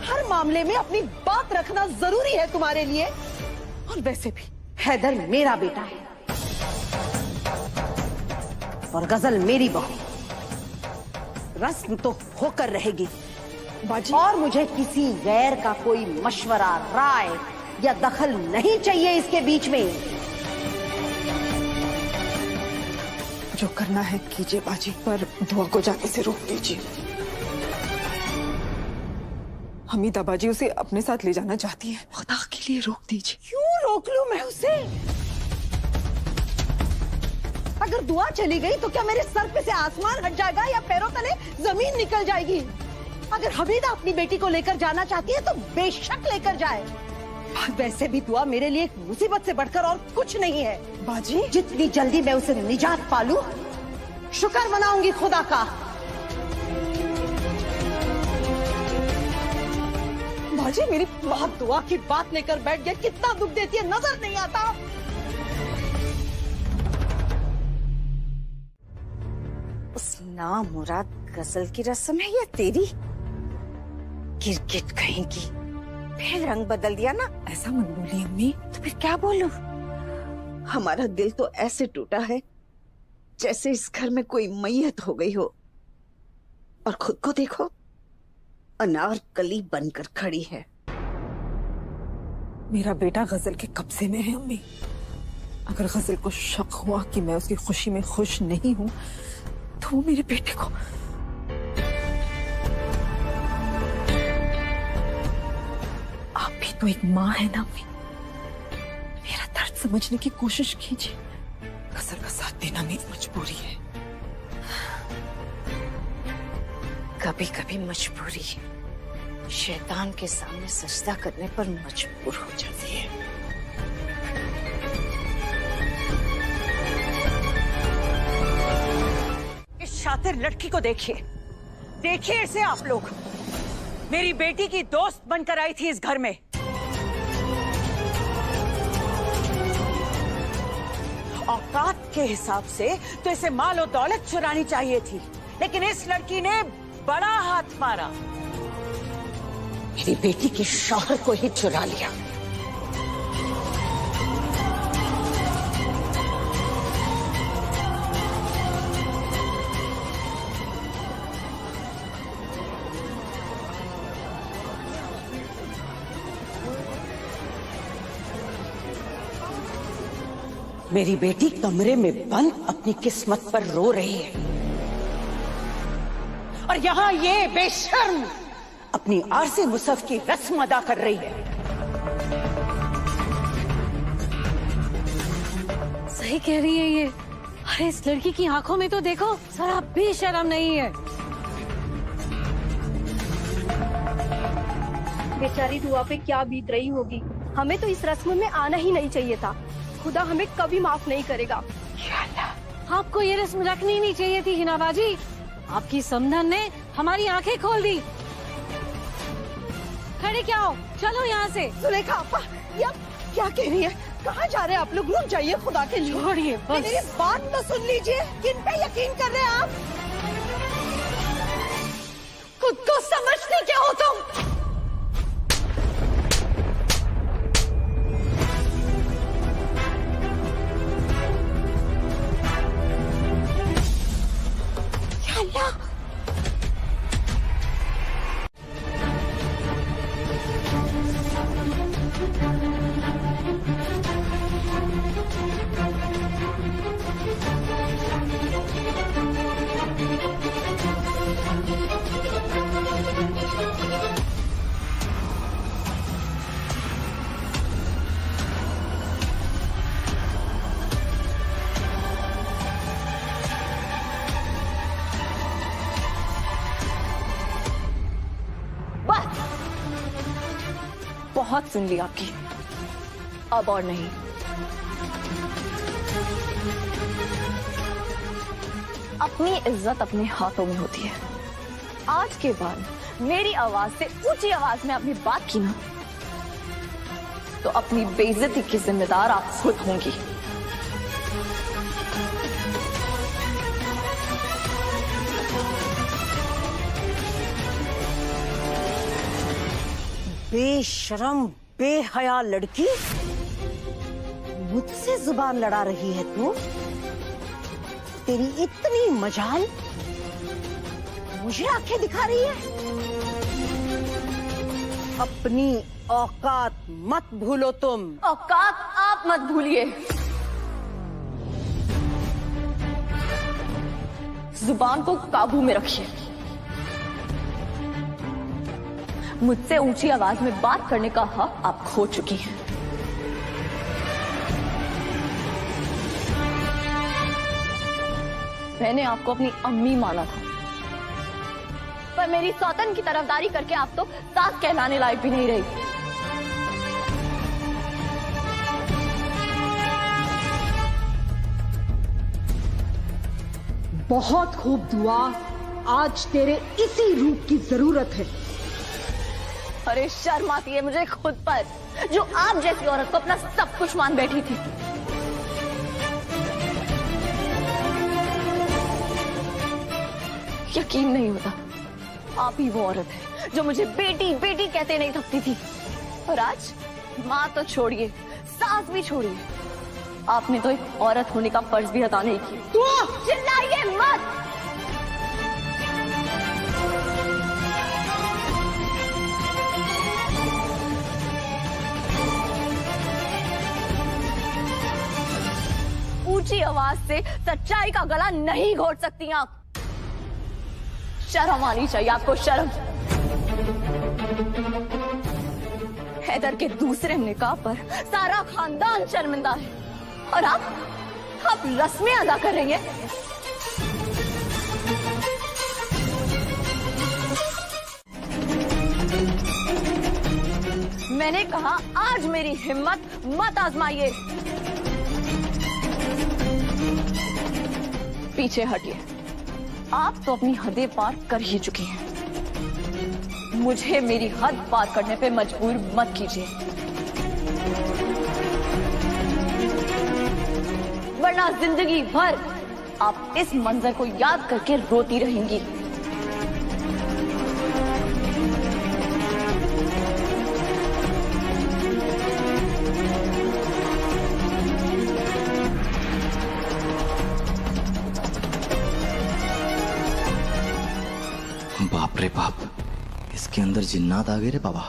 हर मामले में अपनी बात रखना जरूरी है तुम्हारे लिए। और वैसे भी हैदर मेरा बेटा है और गजल मेरी बहू। रस्म तो होकर रहेगी बाजी। और मुझे किसी गैर का कोई मशवरा, राय या दखल नहीं चाहिए इसके बीच में। जो करना है कीजिए बाजी, पर दुआ को जाने से रोक दीजिए। हमीदा बाजी उसे अपने साथ ले जाना चाहती है, खुदा के लिए रोक दीजिए। क्यों रोक लूं मैं उसे? अगर दुआ चली गई तो क्या मेरे सर पे से आसमान हट जाएगा या पैरों तले जमीन निकल जाएगी? अगर हमीदा अपनी बेटी को लेकर जाना चाहती है तो बेशक लेकर जाए। वैसे भी दुआ मेरे लिए एक मुसीबत से बढ़कर और कुछ नहीं है बाजी। जितनी जल्दी मैं उसे निजात पालूं, शुक्र मनाऊंगी खुदा का। बाजी मेरी बहुत दुआ की बात लेकर बैठ गया। कितना दुख देती है, नजर नहीं आता। उस नामुराद गजल की रस्म है या तेरी? गिरगिट कहीं की। फिर रंग बदल दिया ना। ऐसा मत बोली अम्मी। तो फिर क्या बोलूं? हमारा दिल तो ऐसे टूटा है जैसे इस घर में कोई मैयत हो गई हो। और खुद को देखो, अनारकली बनकर खड़ी है। मेरा बेटा गजल के कब्जे में है अम्मी। अगर गजल को शक हुआ कि मैं उसकी खुशी में खुश नहीं हूं तो वो मेरे बेटे को आप भी तो एक माँ है ना अम्मी। मेरा दर्द समझने की कोशिश कीजिए। गजल का साथ देना मेरी मजबूरी है। कभी कभी मजबूरी शैतान के सामने सजदा करने पर मजबूर हो जाती है। शातिर लड़की को देखिए, देखिए इसे आप लोग। मेरी बेटी की दोस्त बनकर आई थी इस घर में। औकात के हिसाब से तो इसे माल और दौलत चुरानी चाहिए थी, लेकिन इस लड़की ने बड़ा हाथ मारा, मेरी बेटी के शौहर को ही चुरा लिया। मेरी बेटी कमरे में बंद अपनी किस्मत पर रो रही है, और यहाँ ये बेशर्म अपनी आरज़े मुसफ की रस्म अदा कर रही है। सही कह रही है ये। अरे इस लड़की की आंखों में तो देखो, जरा भी शर्म नहीं है। बेचारी दुआ पे क्या बीत रही होगी। हमें तो इस रस्म में आना ही नहीं चाहिए था। खुदा हमें कभी माफ नहीं करेगा। आपको ये रस्म रखनी नहीं चाहिए थी हिना बाजी। आपकी समधन ने हमारी आंखें खोल दी। खड़े क्या हो, चलो यहाँ से। सुलेखा आपा, ये क्या कह रही है? कहाँ जा रहे हैं आप लोग? रुक जाइए खुदा के लिए। छोड़िए बस। मेरी बात तो सुन लीजिए। किन पे यकीन कर रहे हैं आप? खुद को समझते क्या हो तुम? बहुत सुन ली आपकी, अब और नहीं। अपनी इज्जत अपने हाथों में होती है। आज के बाद मेरी आवाज से ऊंची आवाज में अपनी बात की ना, तो अपनी बेइज्जती की जिम्मेदार आप खुद होंगी। बेशरम बेहया लड़की, मुझसे जुबान लड़ा रही है तू? तेरी इतनी मजाल, मुझे आंखें दिखा रही है? अपनी औकात मत भूलो तुम। औकात आप मत भूलिए। जुबान को काबू में रखिए। मुझसे ऊंची आवाज में बात करने का हक आप खो चुकी हैं। मैंने आपको अपनी अम्मी माना था, पर मेरी सौतन की तरफदारी करके आप तो सास कहलाने लायक भी नहीं रही। बहुत खूब दुआ, आज तेरे इसी रूप की जरूरत है। अरे शर्म आती है मुझे खुद पर, जो आप जैसी औरत को अपना सब कुछ मान बैठी थी। यकीन नहीं होता, आप ही वो औरत है जो मुझे बेटी बेटी कहते नहीं थकती थी, और आज माँ तो छोड़िए, सास भी छोड़िए, आपने तो एक औरत होने का फर्ज भी अदा नहीं किया। चिल्लाइए मत। ऊंची आवाज से सच्चाई का गला नहीं घोट सकती आप। शर्म आनी चाहिए आपको, शर्म। हैदर के दूसरे निकाह पर सारा खानदान शर्मिंदा है, और आप रस्में अदा कर रही हैं। मैंने कहा आज मेरी हिम्मत मत आजमाइए। पीछे हटिए, आप तो अपनी हदें पार कर ही चुके हैं। मुझे मेरी हद पार करने पे मजबूर मत कीजिए, वरना जिंदगी भर आप इस मंजर को याद करके रोती रहेंगी। बाप रे बाप, इसके अंदर जिन्नात आ गए रे बाबा।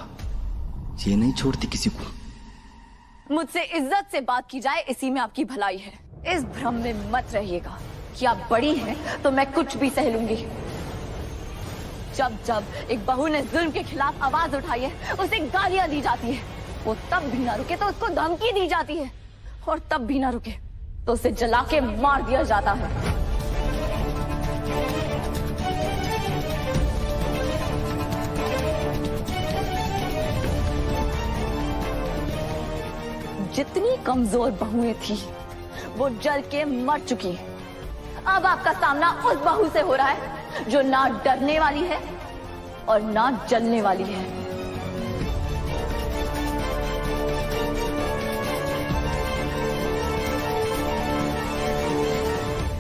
ये नहीं छोड़ती किसी को। मुझसे इज्जत से बात की जाए, इसी में आपकी भलाई है। इस भ्रम में मत रहिएगा कि आप बड़ी हैं तो मैं कुछ भी सह लूंगी। जब जब एक बहू ने जुल्म के खिलाफ आवाज उठाई है, उसे गालियां दी जाती है। वो तब भी ना रुके तो उसको धमकी दी जाती है, और तब भी ना रुके तो उसे जला के मार दिया जाता है। जितनी कमजोर बहुएं थी वो जल के मर चुकी हैं। अब आपका सामना उस बहू से हो रहा है जो ना डरने वाली है और ना जलने वाली है।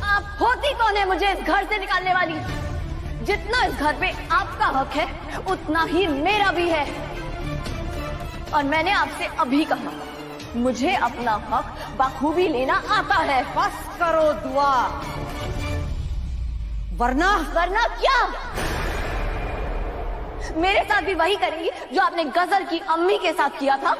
आप होती कौन है मुझे इस घर से निकालने वाली? जितना इस घर पे आपका हक है उतना ही मेरा भी है। और मैंने आपसे अभी कहा, मुझे अपना हक बखूबी लेना आता है। बस करो दुआ, वरना क्या? मेरे साथ भी वही करेंगी जो आपने गजल की अम्मी के साथ किया था।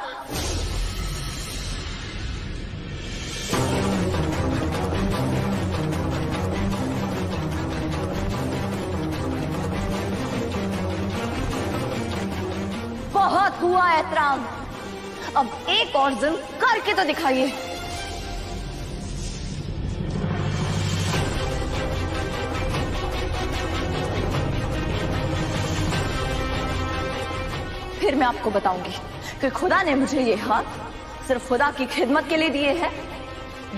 बहुत हुआ एहतराम, अब एक और जुल्म करके तो दिखाइए। फिर मैं आपको बताऊंगी कि खुदा ने मुझे ये हाथ सिर्फ खुदा की खिदमत के लिए दिए हैं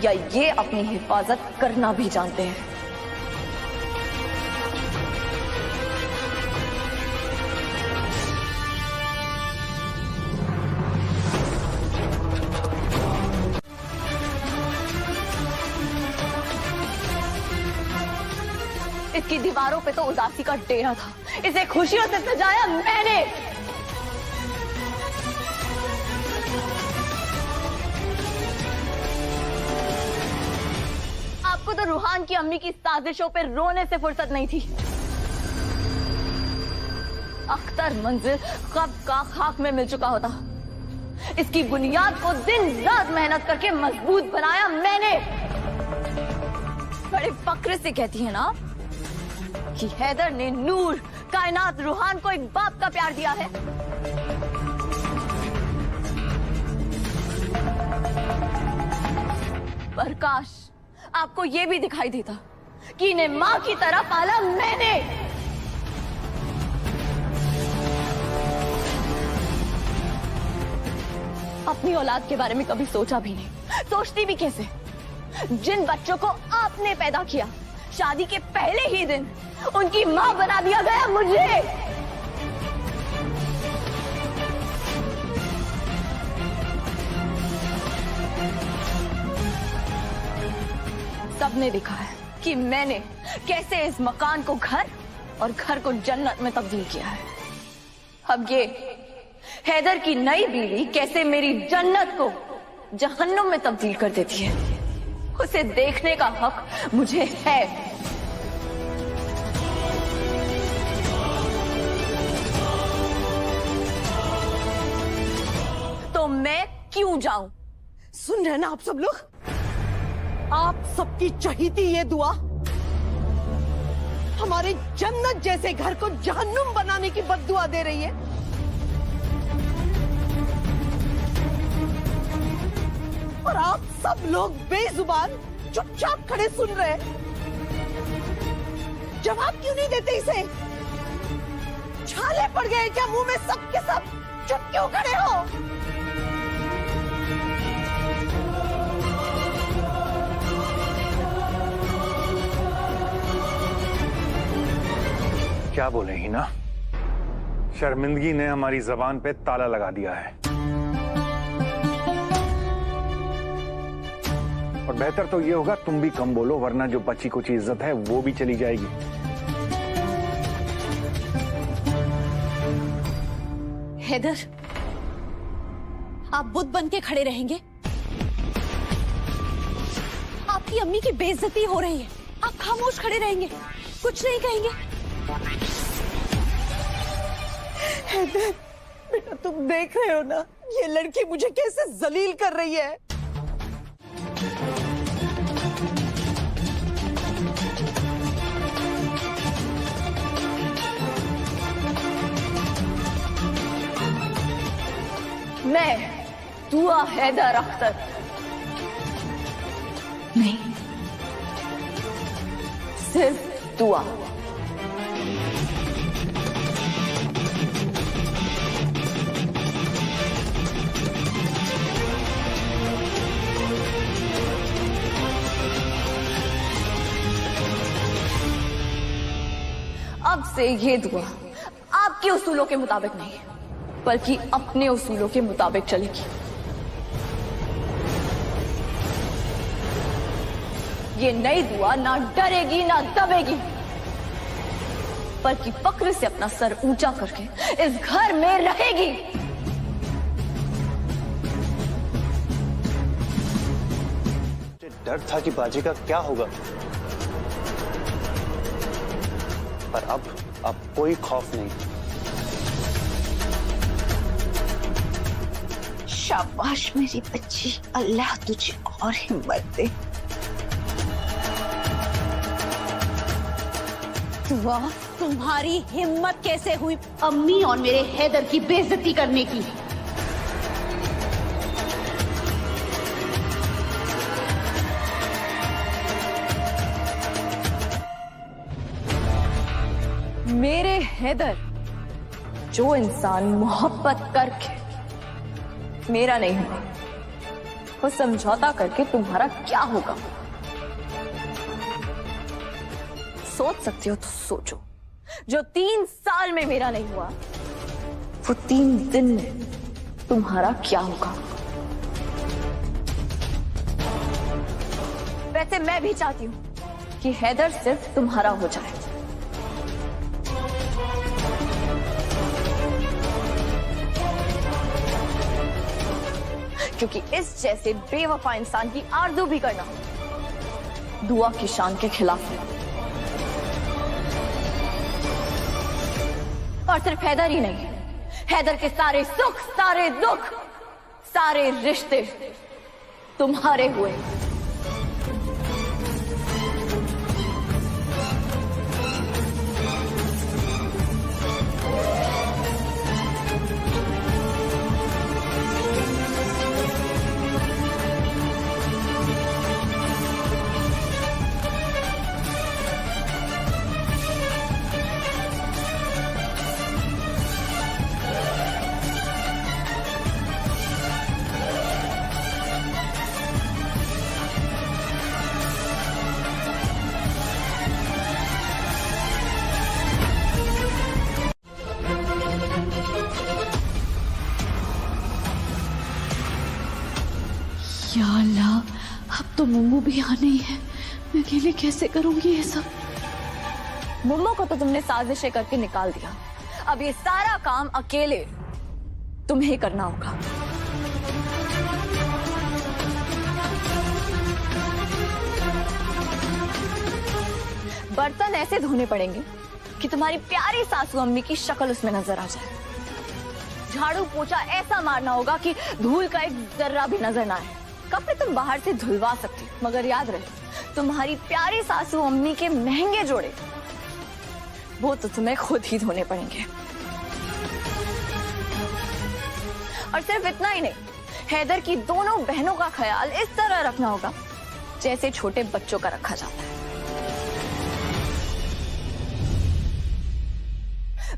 या ये अपनी हिफाजत करना भी जानते हैं। इसकी दीवारों पे तो उदासी का डेरा था, इसे खुशियों से सजाया मैंने। आपको तो रूहान की अम्मी की साजिशों पे रोने से फुर्सत नहीं थी। अख्तर मंजिल कब का खाक में मिल चुका होता। इसकी बुनियाद को दिन रात मेहनत करके मजबूत बनाया मैंने। बड़े फक्र से कहती है ना कि हैदर ने नूर कायनात रूहान को एक बाप का प्यार दिया है। पर काश आपको यह भी दिखाई देता कि इन्हें मां की तरह पाला मैंने। अपनी औलाद के बारे में कभी सोचा भी नहीं। सोचती भी कैसे? जिन बच्चों को आपने पैदा किया, शादी के पहले ही दिन उनकी मां बना दिया गया मुझे। सबने देखा है कि मैंने कैसे इस मकान को घर और घर को जन्नत में तब्दील किया है। अब ये हैदर की नई बीवी कैसे मेरी जन्नत को जहन्नुम में तब्दील कर देती है, उसे देखने का हक मुझे है। तो मैं क्यों जाऊं? सुन रहे ना आप सब लोग? आप सबकी चहीती ये दुआ हमारे जन्नत जैसे घर को जहन्नुम बनाने की बद्दुआ दे रही है। और आप सब लोग बेजुबान चुपचाप खड़े सुन रहे हैं। जवाब क्यों नहीं देते इसे? छाले पड़ गए क्या मुंह में? सब के सब चुप क्यों खड़े हो? क्या बोले ही ना, शर्मिंदगी ने हमारी जबान पे ताला लगा दिया है। और बेहतर तो ये होगा तुम भी कम बोलो, वरना जो बची कुछ इज्जत है वो भी चली जाएगी। हैदर, आप बुत बन के खड़े रहेंगे? आपकी अम्मी की बेइज्जती हो रही है, आप खामोश खड़े रहेंगे, कुछ नहीं कहेंगे? हैदर बेटा, तुम देख रहे हो ना ये लड़की मुझे कैसे जलील कर रही है। मैं दुआ हैदर अख्तर नहीं, सिर्फ दुआ। अब से ये दुआ आपके उसूलों के मुताबिक नहीं, बल्कि अपने उसूलों के मुताबिक चलेगी। ये नई दुआ ना डरेगी ना दबेगी, बल्कि फक्र से अपना सर ऊंचा करके इस घर में रहेगी। डर था कि बाजी का क्या होगा, पर अब कोई खौफ नहीं। शाबाश मेरी बच्ची, अल्लाह तुझे और हिम्मत दे। दुआ, तुम्हारी हिम्मत कैसे हुई अम्मी और मेरे हैदर की बेइज्जती करने की? मेरे हैदर, जो इंसान मोहब्बत करके मेरा नहीं हुआ, वो समझौता करके तुम्हारा क्या होगा? सोच सकती हो तो सोचो, जो 3 साल में मेरा नहीं हुआ, वो 3 दिन में तुम्हारा क्या होगा? वैसे मैं भी चाहती हूं कि हैदर सिर्फ तुम्हारा हो जाए, क्योंकि इस जैसे बेवफा इंसान की आरज़ू भी करना दुआ की शान के खिलाफ है। और सिर्फ हैदर ही नहीं, हैदर के सारे सुख, सारे दुख, सारे रिश्ते तुम्हारे हुए। या अल्लाह, अब तो मुम्मू भी यहाँ नहीं है, मैं अकेले कैसे करूंगी ये सब? मुम्मू को तो तुमने साजिशें करके निकाल दिया, अब ये सारा काम अकेले तुम्हें ही करना होगा। बर्तन ऐसे धोने पड़ेंगे कि तुम्हारी प्यारी सासू अम्मी की शक्ल उसमें नजर आ जाए। झाड़ू पोछा ऐसा मारना होगा कि धूल का एक जर्रा भी नजर ना आए। कपड़े तुम बाहर से धुलवा सकती हो, मगर याद रहे तुम्हारी प्यारी सासू अम्मी के महंगे जोड़े वो तो तुम्हें खुद ही धोने पड़ेंगे। और सिर्फ इतना ही नहीं, हैदर की दोनों बहनों का ख्याल इस तरह रखना होगा जैसे छोटे बच्चों का रखा जाता है।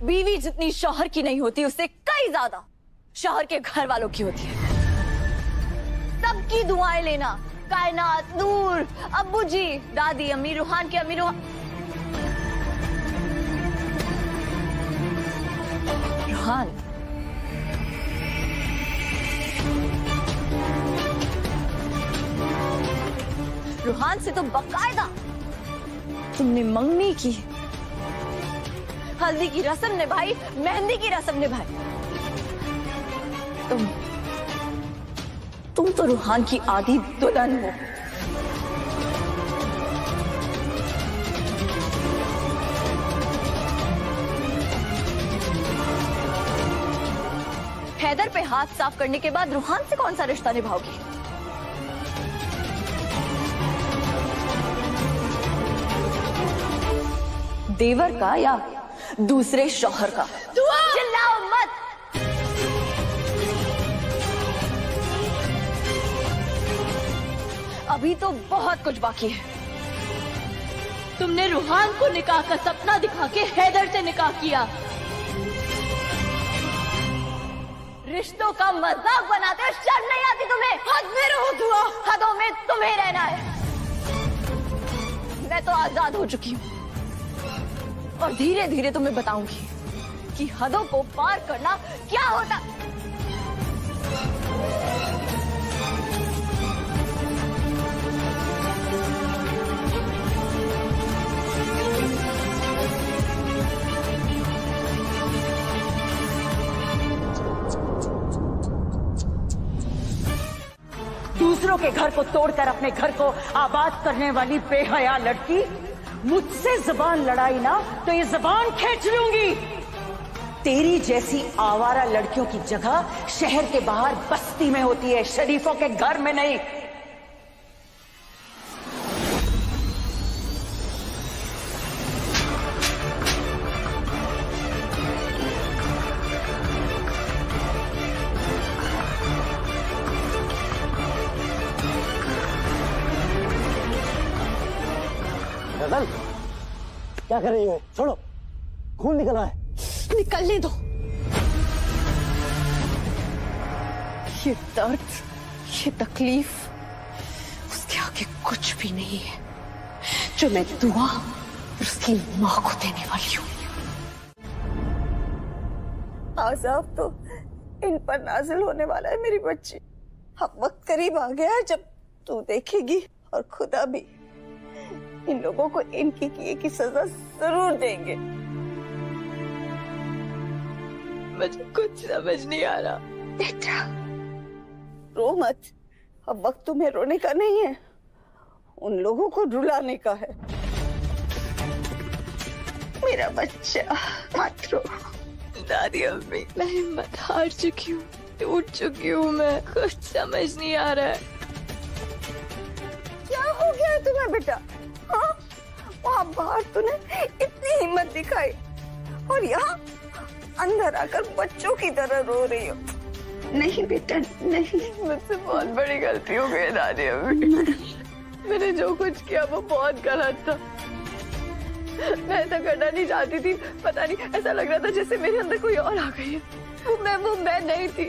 बीवी जितनी शौहर की नहीं होती, उससे कई ज्यादा शौहर के घर वालों की होती है। सबकी दुआएं लेना, कायनात, नूर, अब्बू जी, दादी, अम्मी रूहान की अम्मी रूहान। रुहान, रुहान से तो बकायदा तुमने मंगनी की, हल्दी की रस्म निभाई, मेहंदी की रस्म निभाई। तुम तो रुहान की आधी दुल्हन हो। हैदर पे हाथ साफ करने के बाद रुहान से कौन सा रिश्ता निभाओगी? देवर का या दूसरे शौहर का? चिल्लाओ मत। अभी तो बहुत कुछ बाकी है। तुमने रुहान को निकाह का सपना दिखा के हैदर से निकाह किया, रिश्तों का मजाक बनाते हो। शर्म नहीं आती तुम्हें? हद में रहो दुआ, हदों में तुम्हें रहना है। मैं तो आजाद हो चुकी हूँ और धीरे धीरे तुम्हें बताऊंगी कि हदों को पार करना क्या होता। दूसरों के घर को तोड़कर अपने घर को आबाद करने वाली बेहया लड़की, मुझसे जुबान लड़ाई ना तो ये जुबान खींच लूंगी। तेरी जैसी आवारा लड़कियों की जगह शहर के बाहर बस्ती में होती है, शरीफों के घर में नहीं। गजल, क्या कर रही हो? छोड़ो, खून निकल रहा है। निकलने दो। ये दर्द, ये तकलीफ उसके आगे कुछ भी नहीं है जो मैं दुआ और उसकी माँ को देने वाली हूँ। आज़ाब तो इन पर नाजिल होने वाला है मेरी बच्ची। अब वक्त करीब आ गया है जब तू देखेगी और खुदा भी इन लोगों को इनकी किए की सजा जरूर देंगे। मुझे कुछ समझ नहीं आ रहा। बेटा रो मत, अब वक्त तुम्हें रोने का नहीं है, उन लोगों को रुलाने का है। मेरा बच्चा मत रो। दादी अम्मी, मैं हिम्मत हार चुकी हूँ, टूट चुकी हूँ मैं, कुछ समझ नहीं आ रहा है। क्या हो गया है तुम्हें बेटा? हाँ, वहाँ बाहर तूने इतनी हिम्मत दिखाई और यहाँ अंदर आकर बच्चों की तरह रो रही हो। नहीं बेटा नहीं, मुझसे बहुत बड़ी गलती हो गई दादी अम्मी। मैंने जो कुछ किया वो बहुत गलत था। मैं ऐसा करना नहीं चाहती थी, पता नहीं ऐसा लग रहा था जैसे मेरे अंदर कोई और आ गई है। वो मैं नहीं थी।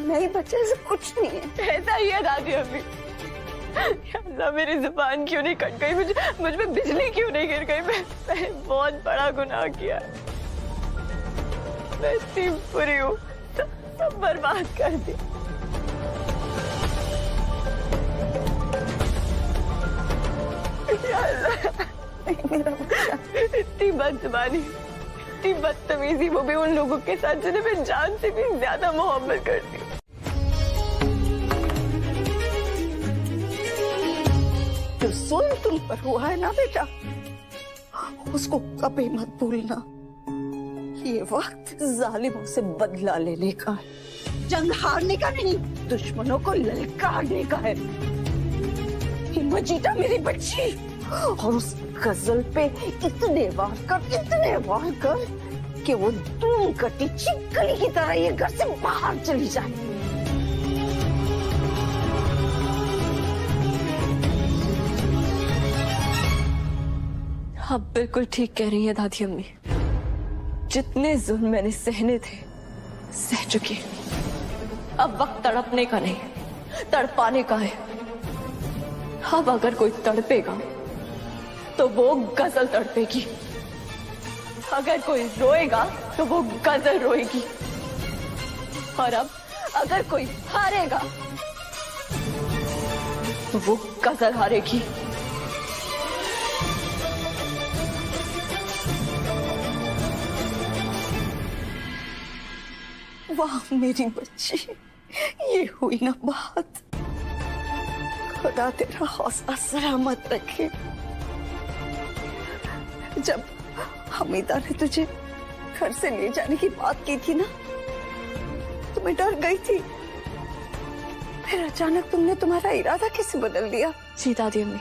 नहीं बच्चे, ऐसा कुछ नहीं है। ऐसा ही है दादी अम्मी। अल्लाह, मेरी जुबान क्यों नहीं कट गई? मुझ में बिजली क्यों नहीं गिर गई? मैं बहुत बड़ा गुनाह किया। मैं इतनी बुरी हूँ, सब बर्बाद कर दी। मेरा बच्चा, इतनी बदजुबानी, इतनी बदतमीजी, वो भी उन लोगों के साथ जिन्हें मैं जान से भी ज्यादा मोहब्बत करती हूँ। जो जुल्म तुम पर हुआ है ना बेटा, उसको कभी मत भूलना। ये वक्त जालिमों से बदला लेने का है, जंग हारने का नहीं, दुश्मनों को ललकारने का है। हिम्मत जीता मेरी बच्ची, और उस गजल पे इतने वार कर कि वो धूम कटी चिपकली की तरह ये घर से बाहर चली जाए। आप बिल्कुल ठीक कह रही हैं दादी अम्मी। जितने जुल्म मैंने सहने थे सह चुकी। अब वक्त तड़पने का नहीं, तड़पाने का है। अब अगर कोई तड़पेगा तो वो गजल तड़पेगी, अगर कोई रोएगा तो वो गजल रोएगी। और अब अगर कोई हारेगा तो वो गजल हारेगी। वाह मेरी बच्ची, ये हुई ना बात। खुदा तेरा हौसला सलामत रखे। जब हमीदा ने तुझे घर से ले जाने की बात की थी ना, तो मैं डर गई थी। फिर अचानक तुमने तुम्हारा इरादा कैसे बदल दिया? जी दादी अम्मी,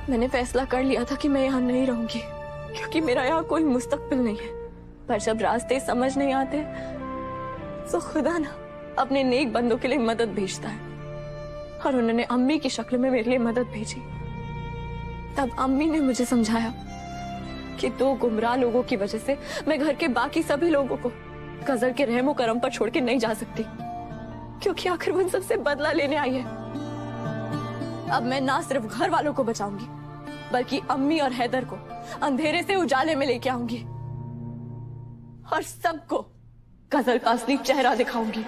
मैंने फैसला कर लिया था कि मैं यहाँ नहीं रहूंगी, क्योंकि मेरा यहाँ कोई मुस्तकबिल नहीं है। पर जब रास्ते समझ नहीं आते तो खुदा ना अपने नेक बंदों के लिए मदद भेजता है, और उन्होंने अम्मी की शक्ल में मेरे लिए मदद भेजी। तब अम्मी ने मुझे समझाया कि 2 गुमराह लोगों की वजह से मैं घर के बाकी सभी लोगों को गजल के रहमो करम पर छोड़ के नहीं जा सकती, क्योंकि आखिर वो इन सबसे बदला लेने आई है। अब मैं ना सिर्फ घर वालों को बचाऊंगी, बल्कि अम्मी और हैदर को अंधेरे से उजाले में लेके आऊंगी, और सबको गजल का असली चेहरा दिखाऊंगी।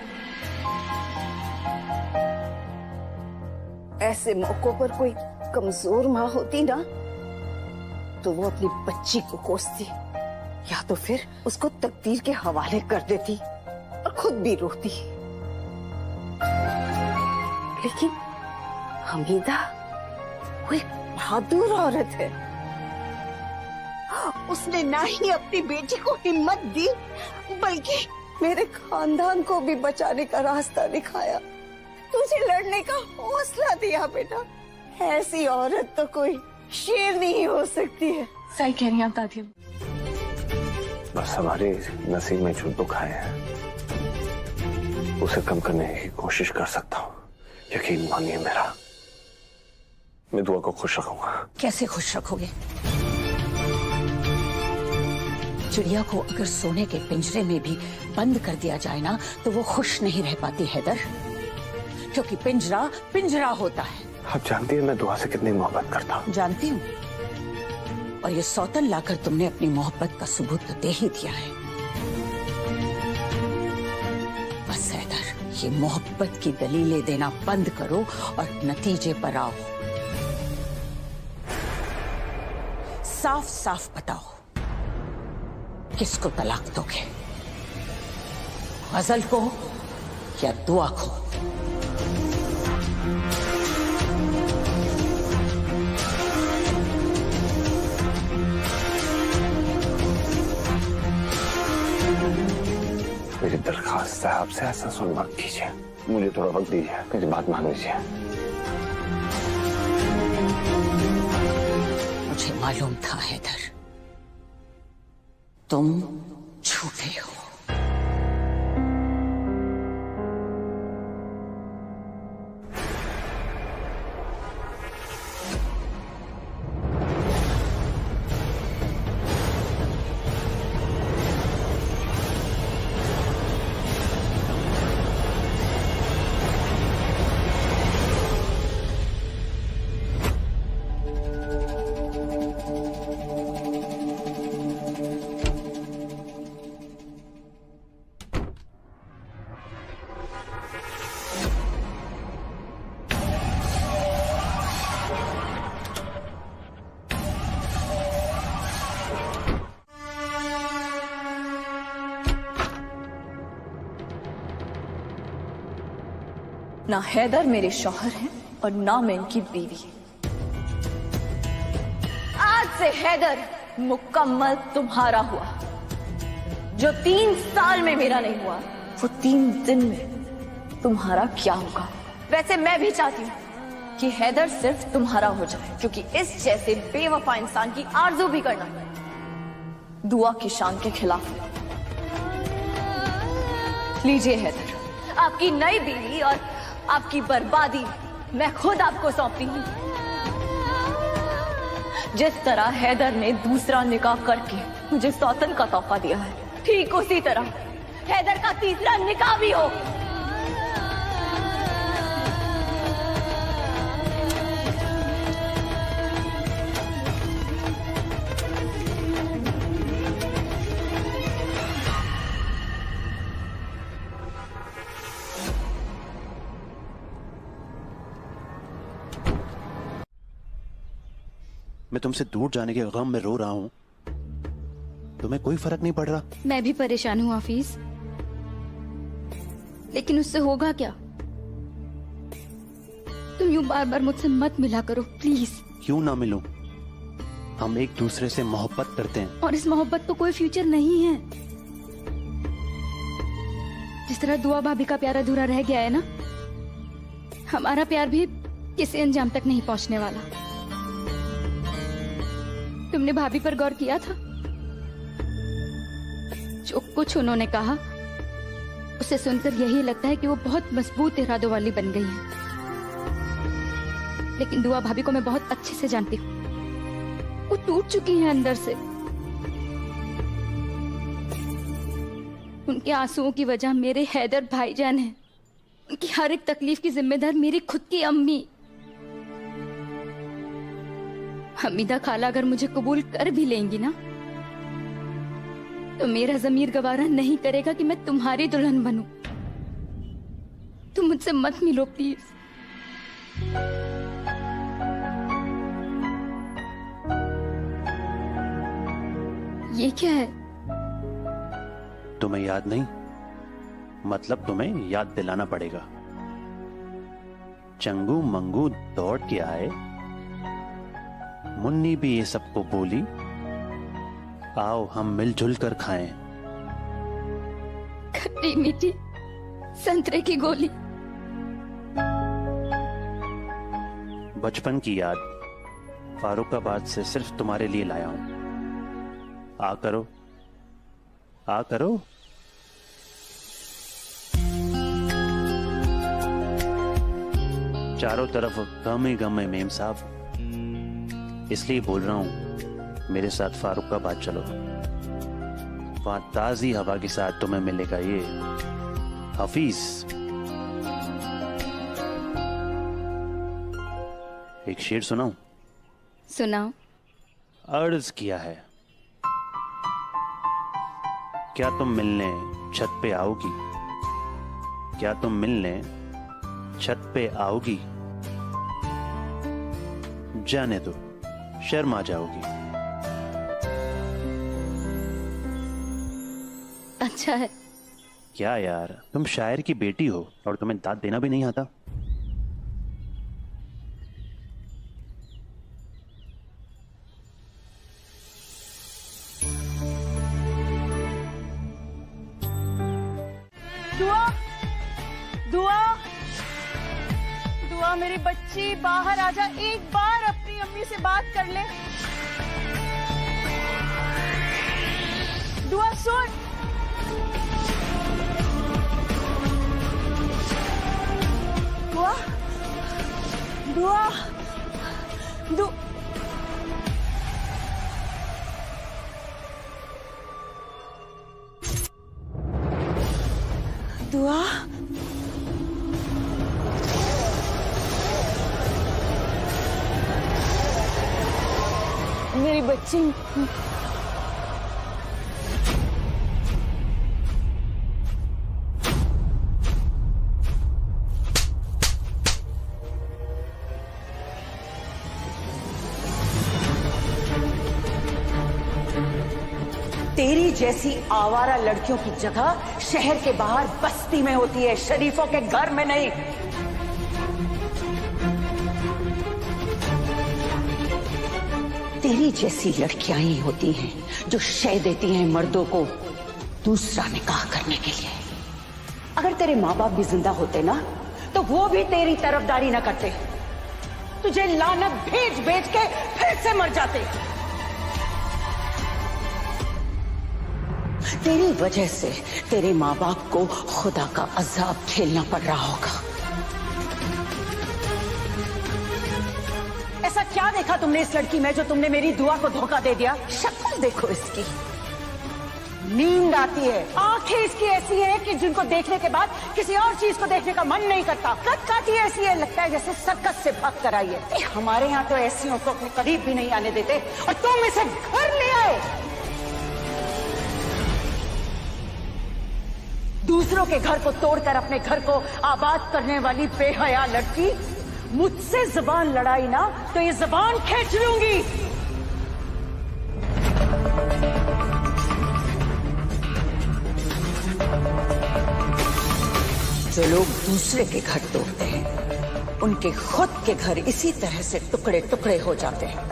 ऐसे मौकों पर कोई कमजोर माँ होती ना, तो वो अपनी बच्ची को कोसती, या तो फिर उसको तकदीर के हवाले कर देती और खुद भी रोती। लेकिन हमीदा वो एक बहादुर औरत है। उसने ना ही अपनी बेटी को हिम्मत दी, बल्कि मेरे खानदान को भी बचाने का रास्ता दिखाया, तुझे लड़ने का हौसला दिया। बेटा, ऐसी औरत तो कोई शेर नहीं हो सकती है। सही कह रही हैं आप दादी। बस हमारे नसीब में जो दुख आए हैं उसे कम करने की कोशिश कर सकता हूँ। यकीन मानिए मेरा, मैं दुआ को खुश रखूंगा। कैसे खुश रखोगे? चिड़िया को अगर सोने के पिंजरे में भी बंद कर दिया जाए ना, तो वो खुश नहीं रह पाती हैदर, क्योंकि पिंजरा पिंजरा होता है। आप जानती हैं मैं दुआ से कितनी मोहब्बत करता हूँ। जानती हूँ, और ये सौतन लाकर तुमने अपनी मोहब्बत का सबूत तो दे ही दिया है। बस हैदर, ये मोहब्बत की दलीलें देना बंद करो और नतीजे पर आओ। साफ साफ बताओ, किसको तलाक दोगे? गजल को या दुआ को? मेरी दरखास्त है आपसे, ऐसा सुन मत कीजिए। मुझे थोड़ा वक्त दीजिए, मेरी बात मान लीजिए। मुझे मालूम था हैदर, तुम झूठे हो। ना हैदर मेरे शौहर हैं और ना मैं इनकी बीवी। आज से हैदर मुकम्मल तुम्हारा हुआ। जो 3 साल में मेरा नहीं हुआ, वो 3 दिन में तुम्हारा क्या होगा। वैसे मैं भी चाहती हूँ कि हैदर सिर्फ तुम्हारा हो जाए, क्योंकि इस जैसे बेवफा इंसान की आरज़ू भी करना दुआ की शान के खिलाफ है। लीजिए हैदर, आपकी नई बीवी और आपकी बर्बादी मैं खुद आपको सौंपती हूँ। जिस तरह हैदर ने दूसरा निकाह करके मुझे सौतन का तोहफा दिया है, ठीक उसी तरह हैदर का तीसरा निकाह भी हो। मैं तुमसे दूर जाने के गम में रो रहा हूं, तुम्हें कोई फर्क नहीं पड़ रहा? मैं भी परेशान हूँ हाफिज, लेकिन उससे होगा क्या? तुम यूं बार बार मुझसे मत मिला करो प्लीज। क्यों ना मिलूं? हम एक दूसरे से मोहब्बत करते हैं। और इस मोहब्बत को कोई फ्यूचर नहीं है। जिस तरह दुआ भाभी का प्यार अधूरा रह गया है ना, हमारा प्यार भी किसी अंजाम तक नहीं पहुंचने वाला। तुमने भाभी पर गौर किया था? जो कुछ उन्होंने कहा उसे सुनकर यही लगता है कि वो बहुत मजबूत इरादों वाली बन गई है। लेकिन दुआ भाभी को मैं बहुत अच्छे से जानती हूँ, वो टूट चुकी हैं अंदर से। उनके आंसुओं की वजह मेरे हैदर भाईजान हैं। उनकी हर एक तकलीफ की जिम्मेदार मेरी खुद की अम्मी। हमीदा खाला अगर मुझे कबूल कर भी लेंगी ना, तो मेरा ज़मीर गवारा नहीं करेगा कि मैं तुम्हारी दुल्हन बनूं। तुम मुझसे मत मिलो प्लीज। ये क्या है? तुम्हें याद नहीं? मतलब तुम्हें याद दिलाना पड़ेगा। चंगू मंगू दौड़ के आए, मुन्नी भी ये सबको बोली, आओ हम मिलजुल कर खाएं। खट्टी मीठी संतरे की गोली। बचपन की याद फारुखाबाद से सिर्फ तुम्हारे लिए लाया हूं। आ करो, आ करो। चारों तरफ गम ही गम है मेम साहब, इसलिए बोल रहा हूं मेरे साथ फारुखाबाद चलो। वहां ताजी हवा के साथ तुम्हें मिलेगा ये हफीज। एक शेर सुनाऊं? सुनाओ। अर्ज किया है, क्या तुम मिलने छत पे आओगी? क्या तुम मिलने छत पे आओगी? जाने दो, शर्मा जाओगी। अच्छा है। क्या यार, तुम शायर की बेटी हो और तुम्हें दाद देना भी नहीं आता? दुआ, दुआ, दुआ मेरी बच्ची बाहर आजा, एक बार अपनी अम्मी से बात कर ले। दुआ सुन। दुआ, दुआ, दुआ, मेरी बच्ची। तेरी जैसी आवारा लड़कियों की जगह शहर के बाहर बस्ती में होती है, शरीफों के घर में नहीं। तेरी जैसी लड़कियां ही होती हैं जो शय देती हैं मर्दों को दूसरा निकाह करने के लिए। अगर तेरे माँ बाप भी जिंदा होते ना, तो वो भी तेरी तरफदारी न करते, तुझे लानत भेज भेज के फिर से मर जाते। तेरी वजह से तेरे माँ बाप को खुदा का अजाब झेलना पड़ रहा होगा। ऐसा क्या देखा तुमने इस लड़की में जो तुमने मेरी दुआ को धोखा दे दिया? शक्ल देखो इसकी, नींद आती है, आंखें इसकी ऐसी है कि जिनको देखने के बाद किसी और चीज को देखने का मन नहीं करता। कद काठी ऐसी है, लगता है जैसे सर्कस से भाग कर आई है। हमारे यहाँ तो ऐसियों को अपने करीब भी नहीं आने देते, और तुम इसे घर ले आए। दूसरों के घर को तोड़कर अपने घर को आबाद करने वाली बेहया लड़की, मुझसे जुबान लड़ाई ना तो ये जुबान खींच लूंगी। जो लोग दूसरे के घर तोड़ते हैं उनके खुद के घर इसी तरह से टुकड़े टुकड़े हो जाते हैं।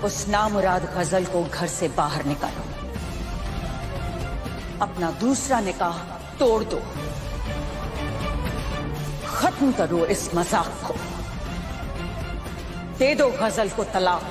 उस नामुराद गजल को घर से बाहर निकालो, अपना दूसरा निकाह तोड़ दो, खत्म करो इस मजाक को, दे दो गजल को तलाक।